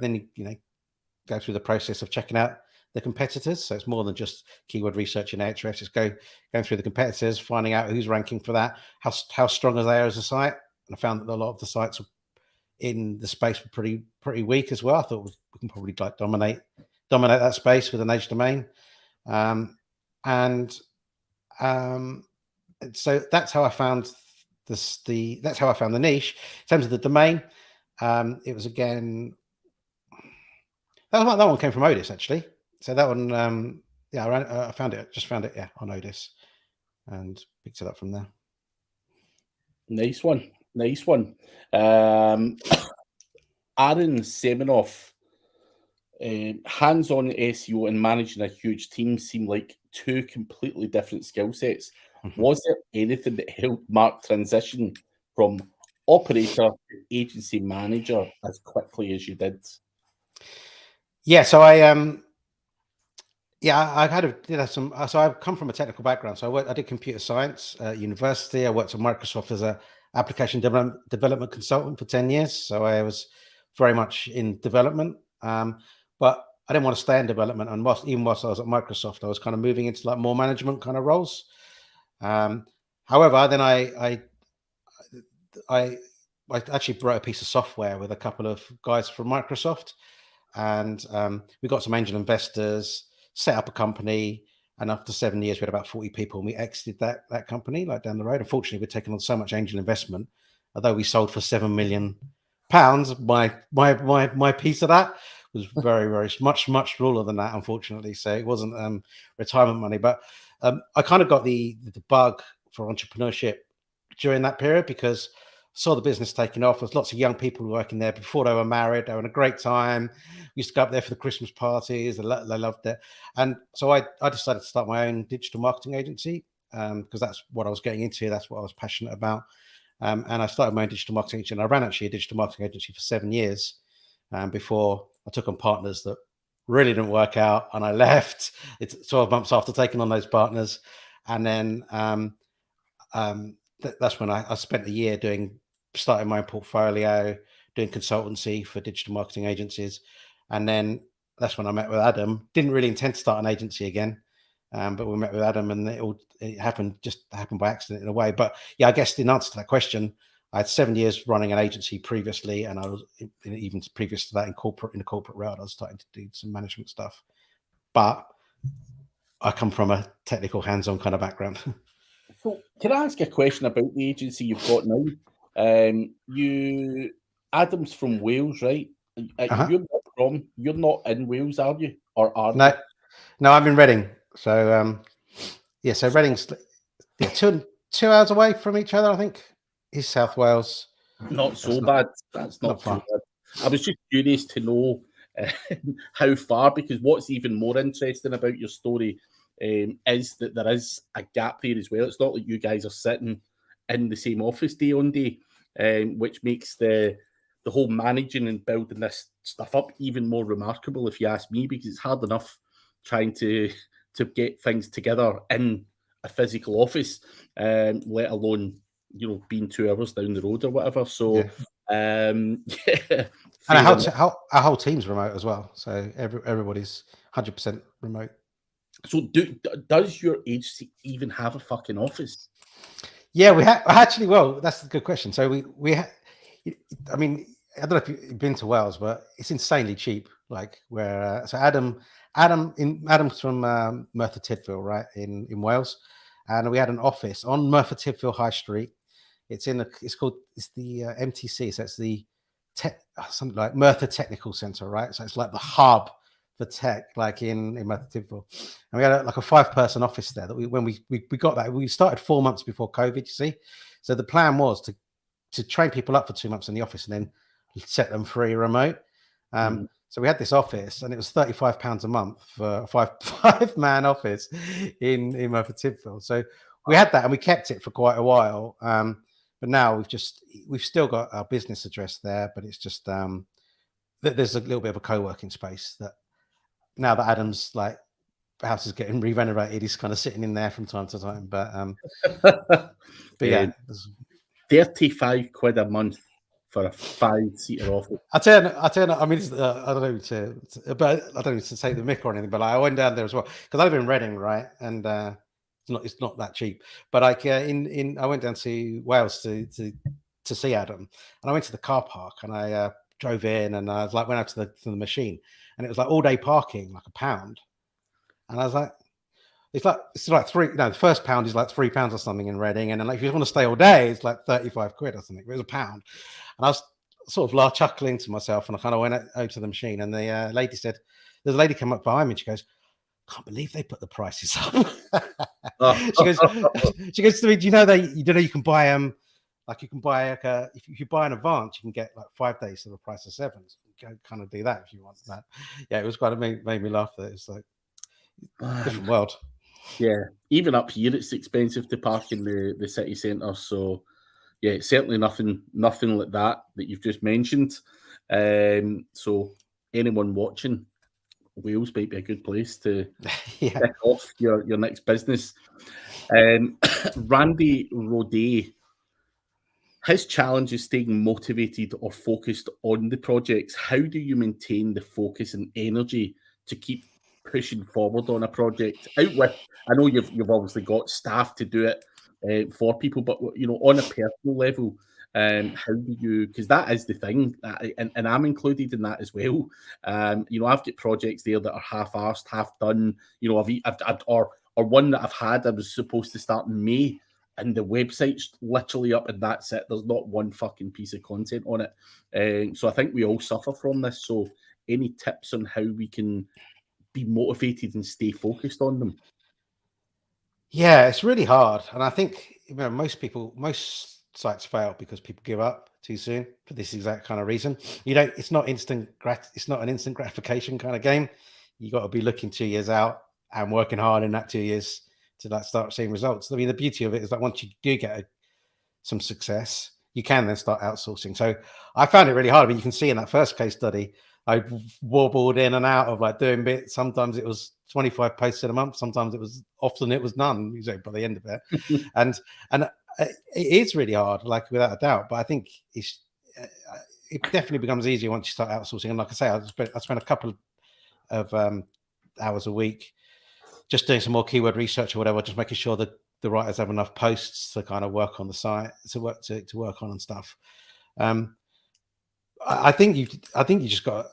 through the process of checking out the competitors. So it's more than just keyword research in Ahrefs. It's going through the competitors, finding out who's ranking for that, how strong are they as a site. And I found that a lot of the sites in the space were pretty weak as well. I thought we can probably dominate dominate that space with an age domain. So that's how I found that's how I found the niche. In terms of the domain, it was again that one came from Otis actually. So that one, I found it on Otis and picked it up from there. Nice one. Aaron Semenoff, hands-on SEO and managing a huge team seem like two completely different skill sets. Mm-hmm. Was there anything that helped Mark transition from operator to agency manager as quickly as you did? Yeah, so I come from a technical background. So I did computer science at university. I worked at Microsoft as a application development consultant for 10 years. So I was very much in development. But I didn't want to stay in development. And even whilst I was at Microsoft, I was kind of moving into like more management kind of roles. However, then I actually wrote a piece of software with a couple of guys from Microsoft. And we got some angel investors, set up a company, and after 7 years, we had about 40 people, and we exited that company like down the road. Unfortunately, we'd taken on so much angel investment, although we sold for £7 million. My piece of that was very, very much smaller than that, unfortunately. So it wasn't retirement money, but I kind of got the bug for entrepreneurship during that period because saw the business taking off. There's lots of young people working there before they were married. They were having a great time. We used to go up there for the Christmas parties. They loved it. And so I decided to start my own digital marketing agency because that's what I was getting into. That's what I was passionate about. And I started my own digital marketing agency. And I ran actually a digital marketing agency for 7 years before I took on partners that really didn't work out. And I left. It's 12 months after taking on those partners. And then that's when I spent a year starting my own portfolio, doing consultancy for digital marketing agencies. And then that's when I met with Adam. Didn't really intend to start an agency again, but we met with Adam and it happened by accident in a way. But yeah, I guess in answer to that question, I had 7 years running an agency previously, and I was even previous to that in the corporate world, I was starting to do some management stuff. But I come from a technical hands-on kind of background. So can I ask a question about the agency you've got now? Adam's from Wales, right? You're not in Wales, are you? Or are you? No, I'm in Reading. So so Reading's 2 hours away from each other, I think. He's South Wales. Not so bad. That's not too bad. I was just curious to know how far, because what's even more interesting about your story is that there is a gap there as well. It's not like you guys are sitting in the same office day on day, which makes the whole managing and building this stuff up even more remarkable, if you ask me, because it's hard enough trying to get things together in a physical office, let alone being 2 hours down the road or whatever. So and our whole team's remote as well, so everybody's 100% remote. So does your agency even have a fucking office? Yeah, we actually. Well, that's a good question. So we I mean, I don't know if you've been to Wales, but it's insanely cheap. Like where so Adam's from Merthyr Tydfil, right in Wales, and we had an office on Merthyr Tydfil High Street. It's the MTC, so it's the something like Merthyr Technical Centre, right? So it's like the hub for tech, like in Merthyr Tydfil. And we had a 5-person office there that when we got that, we started 4 months before COVID, you see. So the plan was to train people up for 2 months in the office and then set them free remote. So we had this office, and it was £35 a month for a five-man office in Merthyr Tydfil. So we had that, and we kept it for quite a while. But now we've still got our business address there, but it's just there's a little bit of a co-working space that now that Adam's house is getting re-renovated, he's kind of sitting in there from time to time. But yeah, £35 a month for a 5-seater office. I tell you, I mean, I don't know but I don't need to take the mick or anything. But I went down there as well because I live in Reading, right? And it's not that cheap. But I went down to Wales to see Adam, and I went to the car park, and I drove in, and I was like, went out to the machine, and it was like all day parking, like £1. And I was like, it's like three. No, the first pound is like £3 or something in Reading, and then like if you want to stay all day, it's like 35 quid or something. It was £1, and I was sort of chuckling to myself, and I kind of went over to the machine, and the lady said, "There's a lady come up behind me, and she goes, can't believe they put the prices up." she goes to me, do you know you can buy like you can buy if you buy in advance, you can get like 5 days to the price of 7. So you can kind of do that if you want that. Yeah, it was quite made me laugh. That it's like different world. Yeah, even up here, it's expensive to park in the city centre. So, yeah, certainly nothing like that you've just mentioned. So, anyone watching, Wales might be a good place to kick off your next business. Randy Roday, his challenge is staying motivated or focused on the projects. How do you maintain the focus and energy to keep pushing forward on a project? I know you've obviously got staff to do it for people, but on a personal level, how do you? Because that is the thing, and I'm included in that as well. I've got projects there that are half-arsed, half done. Or one that I've had. I was supposed to start in May, and the website's literally up, and that's it. There's not one fucking piece of content on it. So I think we all suffer from this. So any tips on how we can be motivated and stay focused on them? Yeah, it's really hard, and I think most sites fail because people give up too soon for this exact kind of reason. It's not it's not an instant gratification kind of game. You got to be looking 2 years out and working hard in that 2 years to start seeing results. I mean, the beauty of it is that once you do get some success, you can then start outsourcing. So I found it really hard. I mean, you can see in that first case study, I wobbled in and out of like doing bits. Sometimes it was 25 posts in a month. Sometimes it was none by the end of it. and it is really hard, like without a doubt. But I think it definitely becomes easier once you start outsourcing. And like I say, I spent a couple of hours a week just doing some more keyword research or whatever, just making sure that the writers have enough posts to kind of work on the site, to work on and stuff. I think you just got.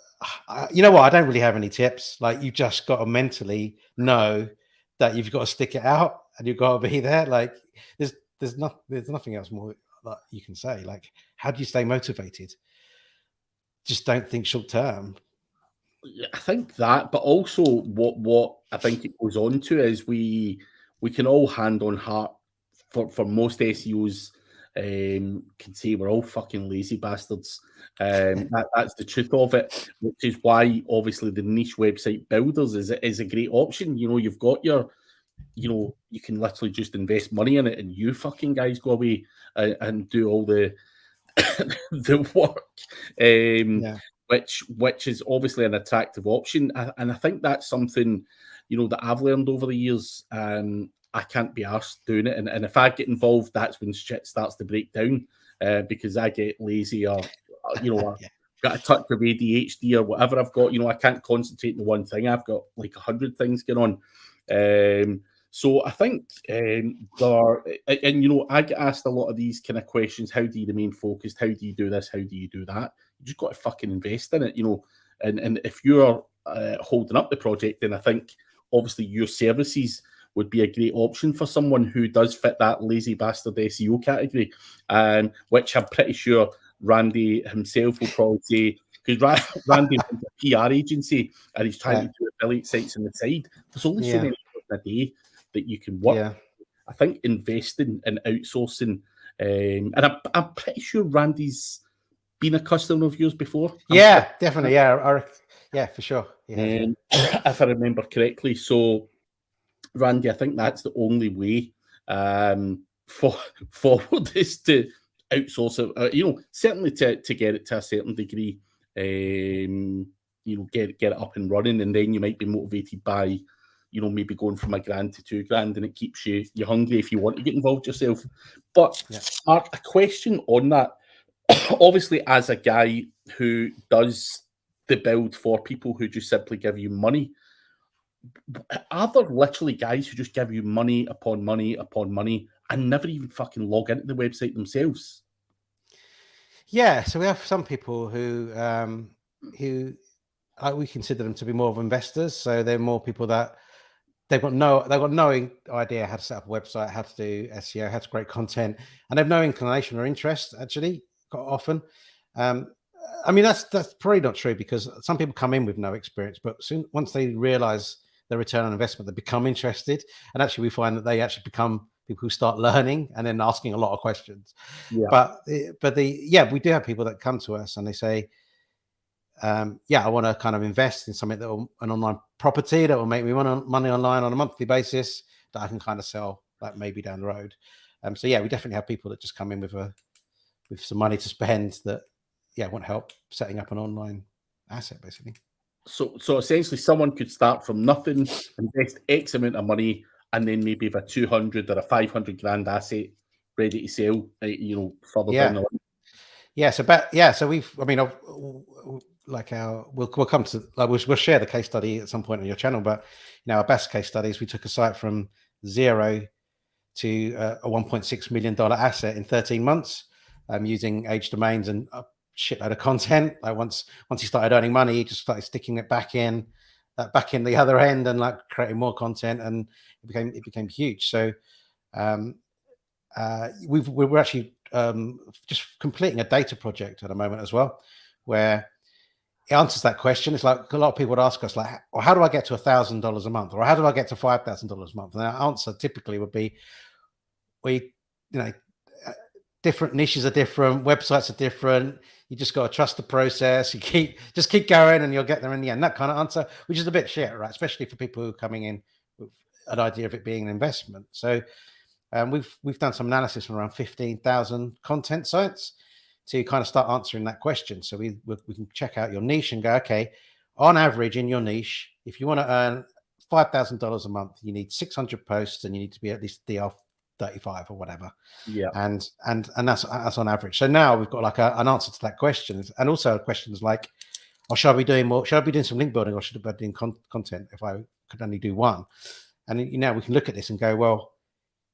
You know what? I don't really have any tips. Like, you just got to mentally know that you've got to stick it out and you've got to be there. Like, there's nothing else more that you can say. Like, how do you stay motivated? Just don't think short term. I think that, but also what I think it goes on to is we can all hand on heart for most SEOs can say we're all fucking lazy bastards. That's the truth of it, which is why obviously the niche website builders is a great option. You've got your, you can literally just invest money in it, and you fucking guys go away and do all the the work. Which is obviously an attractive option, and I think that's something that I've learned over the years. I can't be arsed doing it, and if I get involved, that's when shit starts to break down because I get lazy or got a touch of ADHD or whatever I've got. I can't concentrate on one thing. I've got like 100 things going on. So I think I get asked a lot of these kind of questions. How do you remain focused? How do you do this? How do you do that? You just got to fucking invest in it, and if you're holding up the project, then I think obviously your services would be a great option for someone who does fit that lazy bastard SEO category, which I'm pretty sure Randy himself will probably say, because Randy runs a PR agency and he's trying to do affiliate sites on the side. There's only so many hours a day that you can work. I think investing in outsourcing, and I'm pretty sure Randy's been a customer of yours before. Definitely. Yeah, for sure. If I remember correctly. So, Randy, I think that's the only way forward is to outsource it. Certainly to get it to a certain degree. Get it up and running, and then you might be motivated by maybe going from $1,000 to $2,000, and it keeps you hungry if you want to get involved yourself. But Mark, a question on that. Obviously, as a guy who does the build for people who just simply give you money, are there literally guys who just give you money upon money upon money and never even fucking log into the website themselves? Yeah, so we have some people who we consider them to be more of investors. So they're more people that they've got no idea how to set up a website, how to do SEO, how to create content, and they've no inclination or interest actually quite often. I mean, that's probably not true, because some people come in with no experience, but once they realize the return on investment, they become interested. And actually, we find that they actually become people who start learning and then asking a lot of questions. Yeah. But we do have people that come to us and they say, I want to kind of invest in something an online property that will make me money online on a monthly basis that I can kind of sell, like maybe down the road. So we definitely have people that just come in with some money to spend that want help setting up an online asset, basically. So essentially, someone could start from nothing, invest X amount of money, and then maybe have a 200 or a 500 grand asset ready to sell, further down the line. Yeah. So we'll come to, like, we'll share the case study at some point on your channel, but our best case studies, we took a site from zero to a $1.6 million asset in 13 months, using age domains and a shitload of content. Like once he started earning money, he just started sticking it back in the other end and like creating more content, and it became huge. So we're actually just completing a data project at the moment as well, where it answers that question. It's like a lot of people would ask us, like, well, how do I get to $1,000 a month, or how do I get to $5,000 a month? And our answer typically would be, different niches are different, websites are different. You just got to trust the process. You keep going, and you'll get there in the end. That kind of answer, which is a bit shit, right? Especially for people who are coming in with an idea of it being an investment. So we've done some analysis on around 15,000 content sites to kind of start answering that question. So we can check out your niche and go, okay, on average in your niche, if you want to earn $5,000 a month, you need 600 posts, and you need to be at least DR 35 or whatever. Yeah. And that's on average. So now we've got like an answer to that question, and also questions like, should I be doing some link building, or should I be doing content if I could only do one? And we can look at this and go, well,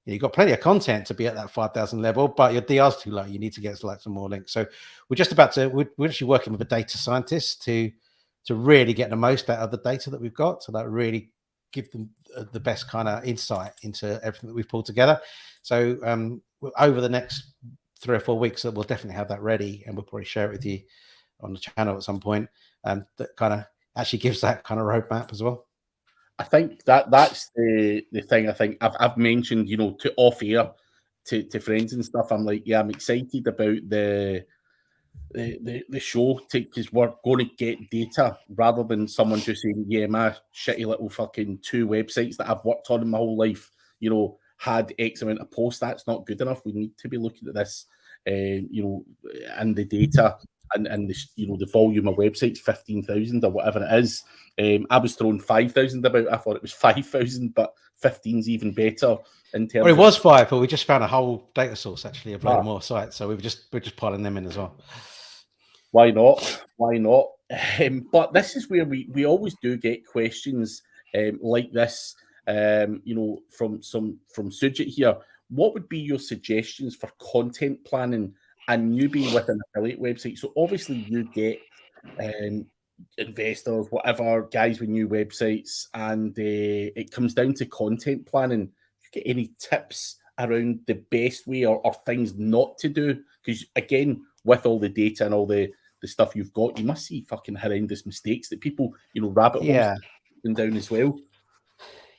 you've got plenty of content to be at that 5,000 level, but your DR's too low. You need to get like some more links. So we're actually working with a data scientist to really get the most out of the data that we've got, to like really give them the best kind of insight into everything that we've pulled together. So over the next 3 or 4 weeks, we'll definitely have that ready, and we'll probably share it with you on the channel at some point. That kind of actually gives that kind of roadmap as well. I think that's the thing. I think I've mentioned, to off air to friends and stuff. I'm like, I'm excited about the show, because we're going to get data rather than someone just saying, my shitty little fucking 2 websites that I've worked on in my whole life, had X amount of posts. That's not good enough. We need to be looking at this, and the data and the volume of websites, 15,000 or whatever it is. I was throwing 5,000 about. I thought it was 5,000, but 15's even better in terms. Well, it was 5, but we just found a whole data source actually of more sites, so we're just piling them in as well. Why not? But this is where we always do get questions like this, from Sujit here. What would be your suggestions for content planning a newbie with an affiliate website? So obviously you get investors, whatever, guys with new websites, and it comes down to content planning. Do you get any tips around the best way or things not to do? Because again, with all the data and all the stuff you've got, you must see fucking horrendous mistakes that people, rabbit holes down as well.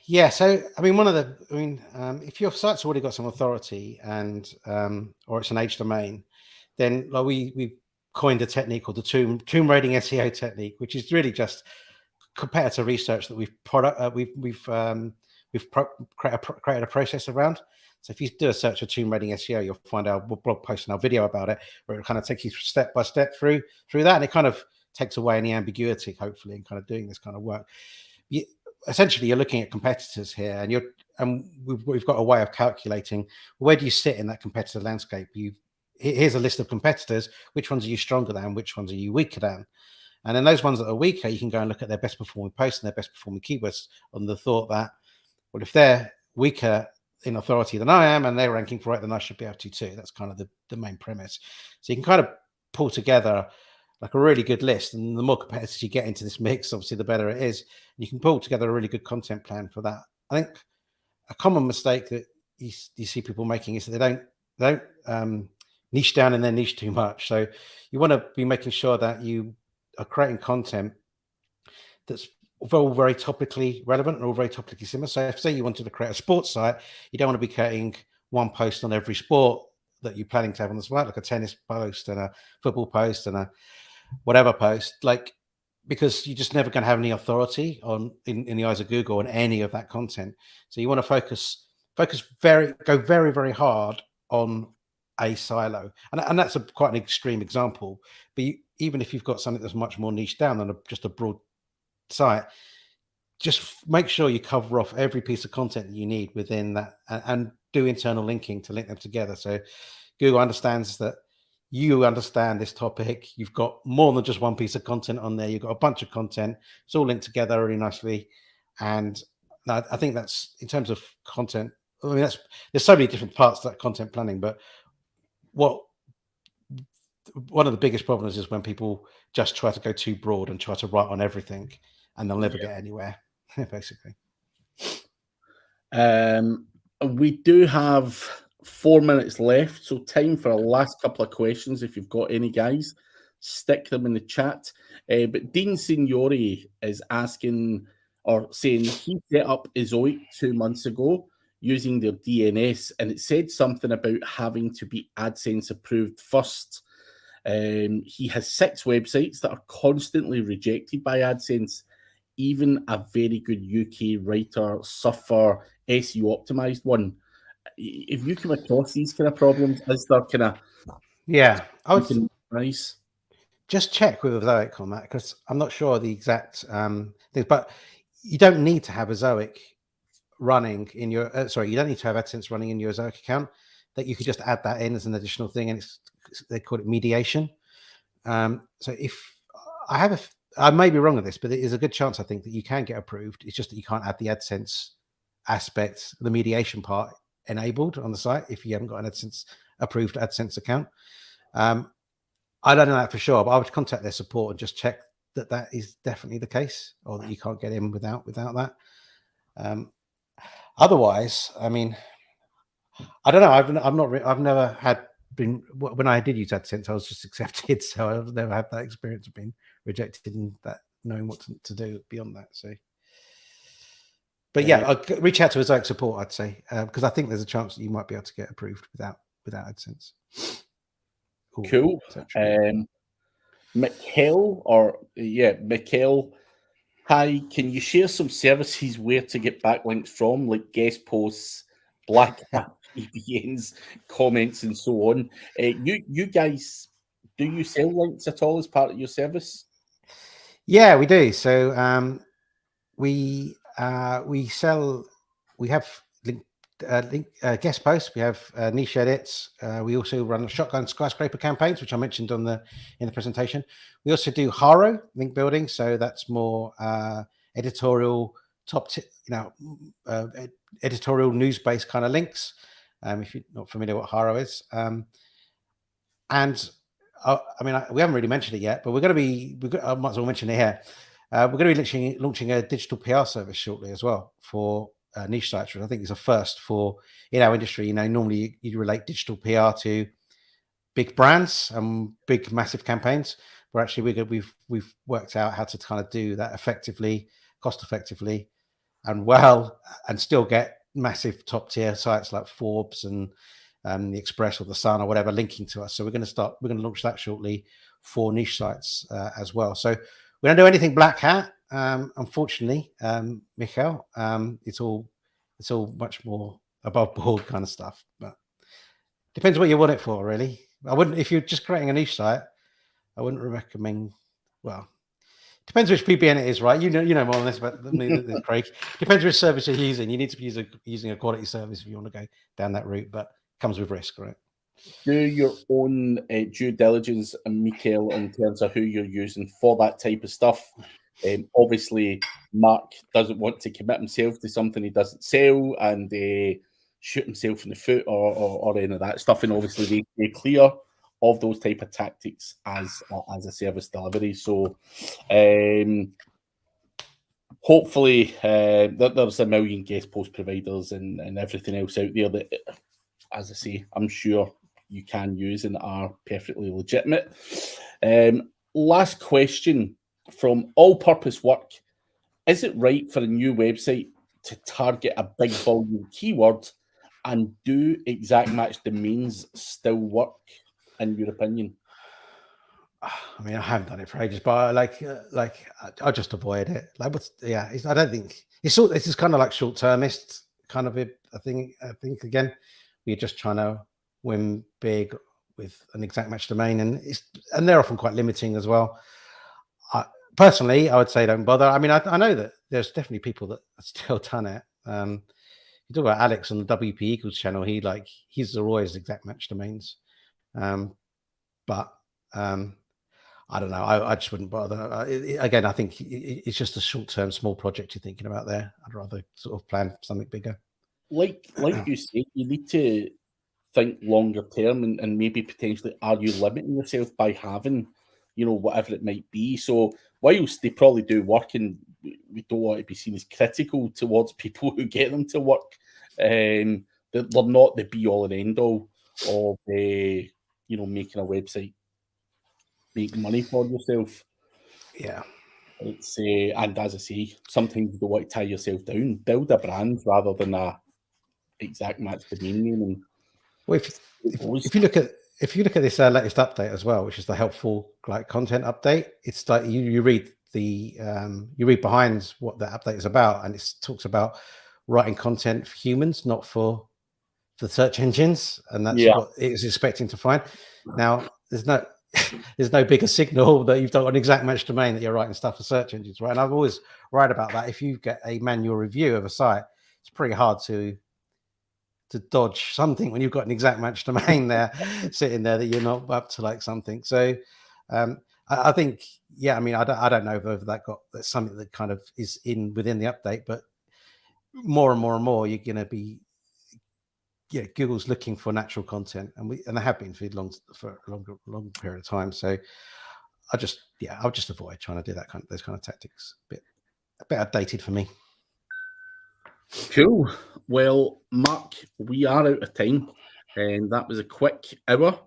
Yeah, so I mean, if your site's already got some authority and or it's an age domain, then like we coined a technique called the tomb raiding SEO technique, which is really just competitor research that we've created a process around. So if you do a search for tomb raiding SEO, you'll find our blog post and our video about it, where it kind of takes you step by step through that, and it kind of takes away any ambiguity, hopefully, in kind of doing this kind of work. Essentially, you're looking at competitors here, and we've got a way of calculating where do you sit in that competitor landscape. Here's a list of competitors. Which ones are you stronger than? Which ones are you weaker than? And then those ones that are weaker, you can go and look at their best performing posts and their best performing keywords on the thought that, well, if they're weaker in authority than I am and they're ranking for it, then I should be able to too. That's kind of the main premise. So you can kind of pull together like a really good list, and the more competitors you get into this mix, obviously the better it is. You can pull together a really good content plan for that. I think a common mistake that you see people making is that they don't niche down in their niche too much. So you want to be making sure that you are creating content that's all very topically relevant and all very topically similar. So if, say, you wanted to create a sports site, you don't want to be creating one post on every sport that you're planning to have on the site, like a tennis post and a football post and a whatever post, like, because you're just never going to have any authority in the eyes of Google on any of that content. So you want to go very hard on a silo, and that's quite an extreme example. But even if you've got something that's much more niche down than just a broad site, just make sure you cover off every piece of content that you need within that, and do internal linking to link them together. So Google understands that you understand this topic. You've got more than just one piece of content on there. You've got a bunch of content. It's all linked together really nicely. And I think that's, in terms of content, I mean, there's so many different parts to that content planning, but one of the biggest problems is when people just try to go too broad and try to write on everything, and they'll never get anywhere, basically. We do have 4 minutes left, so time for a last couple of questions. If you've got any, guys, stick them in the chat. But Dean Signori is asking, or saying, he set up Ezoic 2 months ago using their DNS, and it said something about having to be AdSense approved first. He has 6 websites that are constantly rejected by AdSense. Even a very good UK writer, Suffer, SEO optimized one. If you come across these kind of problems, is there kind of I would nice? Just check with Ezoic on that, because I'm not sure the exact things, but you don't need to have Ezoic running in your you don't need to have AdSense running in your Ezoic account. That you could just add that in as an additional thing, and they call it mediation. So if I may be wrong on this, but there is a good chance, I think, that you can get approved. It's just that you can't add the AdSense aspect, the mediation part, enabled on the site if you haven't got an approved AdSense account. I don't know that for sure, but I would contact their support and just check that is definitely the case, or that you can't get in without that. Otherwise, I mean, I don't know. I've never been, when I did use AdSense, I was just accepted, so I've never had that experience of being rejected and that knowing what to do beyond that. So, but yeah, I'll reach out to Ezoic support, I'd say, because I think there's a chance that you might be able to get approved without AdSense. Cool. Mikkel, hi, can you share some services where to get backlinks from, like guest posts, black hat VPNs, comments, and so on? You guys, do you sell links at all as part of your service? Yeah, we do. So we sell. We have guest posts. We have niche edits. We also run shotgun skyscraper campaigns, which I mentioned in the presentation. We also do Haro link building, so that's more editorial editorial news-based kind of links. If you're not familiar what Haro is, and I mean, we haven't really mentioned it yet, but I might as well mention it here. We're going to be launching a digital PR service shortly as well for niche sites, which I think is a first for in our industry. You know, normally you relate digital PR to big brands and big massive campaigns, but actually we've worked out how to kind of do that effectively, cost effectively, and well, and still get massive top tier sites like Forbes and the Express or the Sun or whatever linking to us. So we're going to launch that shortly for niche sites as well. So we don't do anything black hat, unfortunately, Michael. It's all much more above board kind of stuff, but depends what you want it for, really. I wouldn't, if you're just creating a niche site, I wouldn't recommend. Well, depends which VPN it is, right? You know more on this, but Craig, depends which service you're using. You need to be using a quality service if you want to go down that route, but it comes with risk, right? Do your own due diligence, Michael, in terms of who you're using for that type of stuff. Obviously, Mark doesn't want to commit himself to something he doesn't sell and shoot himself in the foot or any of that stuff. And obviously, they clear of those type of tactics as a service delivery. So hopefully there's a million guest post providers and everything else out there that, as I say, I'm sure you can use and are perfectly legitimate. Last question from All Purpose Work. Is it right for a new website to target a big volume keyword, and do exact match domains still work, in your opinion? I mean, I haven't done it for ages, but I just avoid it. I don't think it's just kind of like short-termist kind of a thing. I think again, you're just trying to win big with an exact match domain, and they're often quite limiting as well. Personally, I would say don't bother. I mean, I know that there's definitely people that have still done it. You talk about Alex on the WP Eagles channel. He's always exact match domains, but I don't know. I just wouldn't bother. Again, I think it's just a short-term, small project you're thinking about there. I'd rather sort of plan something bigger. Like you say, you need to think longer term and maybe potentially, are you limiting yourself by having, whatever it might be? So whilst they probably do work, and we don't want to be seen as critical towards people who get them to work, they're not the be all and end all of making a website make money for yourself. Yeah. It's and as I say, sometimes you don't want to tie yourself down. Build a brand rather than a exact match domain name. And well, if you look at this latest update as well, which is the helpful content update, it's like you read behind what the update is about, and it talks about writing content for humans, not for search engines, and that's what it was expecting to find. Now, there's no bigger signal that you've got an exact match domain that you're writing stuff for search engines, right? And I've always worried about that. If you get a manual review of a site, it's pretty hard to dodge something when you've got an exact match domain there sitting there that you're not up to something. So I think, I mean, I don't know whether that's something that kind of is within the update, but more and more and more you're going to be, Google's looking for natural content, and they have been for a long period of time. So I'll just avoid trying to do those kind of tactics. A bit outdated for me. Cool. Well, Mark, we are out of time, and that was a quick hour.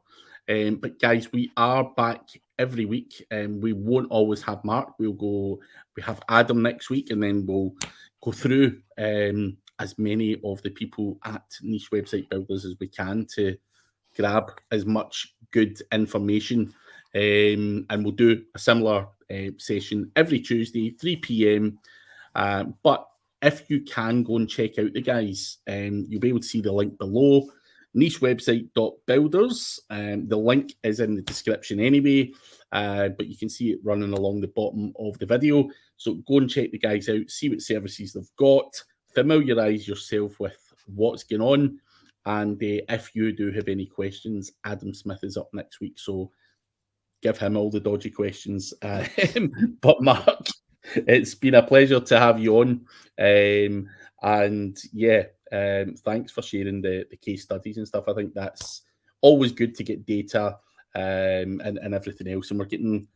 But guys, we are back every week, and we won't always have Mark. We have Adam next week, and then we'll go through as many of the people at Niche Website Builders as we can to grab as much good information. And we'll do a similar session every Tuesday, 3 p.m. But if you can go and check out the guys, you'll be able to see the link below, nichewebsite.builders. The link is in the description anyway, but you can see it running along the bottom of the video. So go and check the guys out, see what services they've got, familiarize yourself with what's going on. And if you do have any questions, Adam Smith is up next week, so give him all the dodgy questions. But Mark, it's been a pleasure to have you on. Thanks for sharing the case studies and stuff. I think that's always good to get data and everything else. And we're getting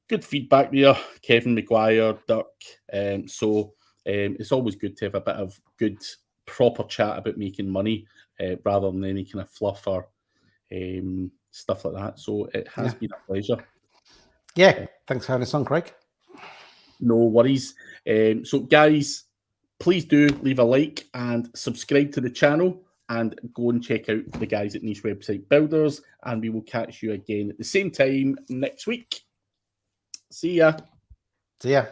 good feedback there. Kevin McGuire, Dirk. So it's always good to have a bit of good, proper chat about making money rather than any kind of fluff or stuff like that. So it has been a pleasure. Yeah, thanks for having us on, Craig. No worries. So guys, please do leave a like and subscribe to the channel, and go and check out the guys at Niche Website Builders, and we will catch you again at the same time next week. See ya. See ya.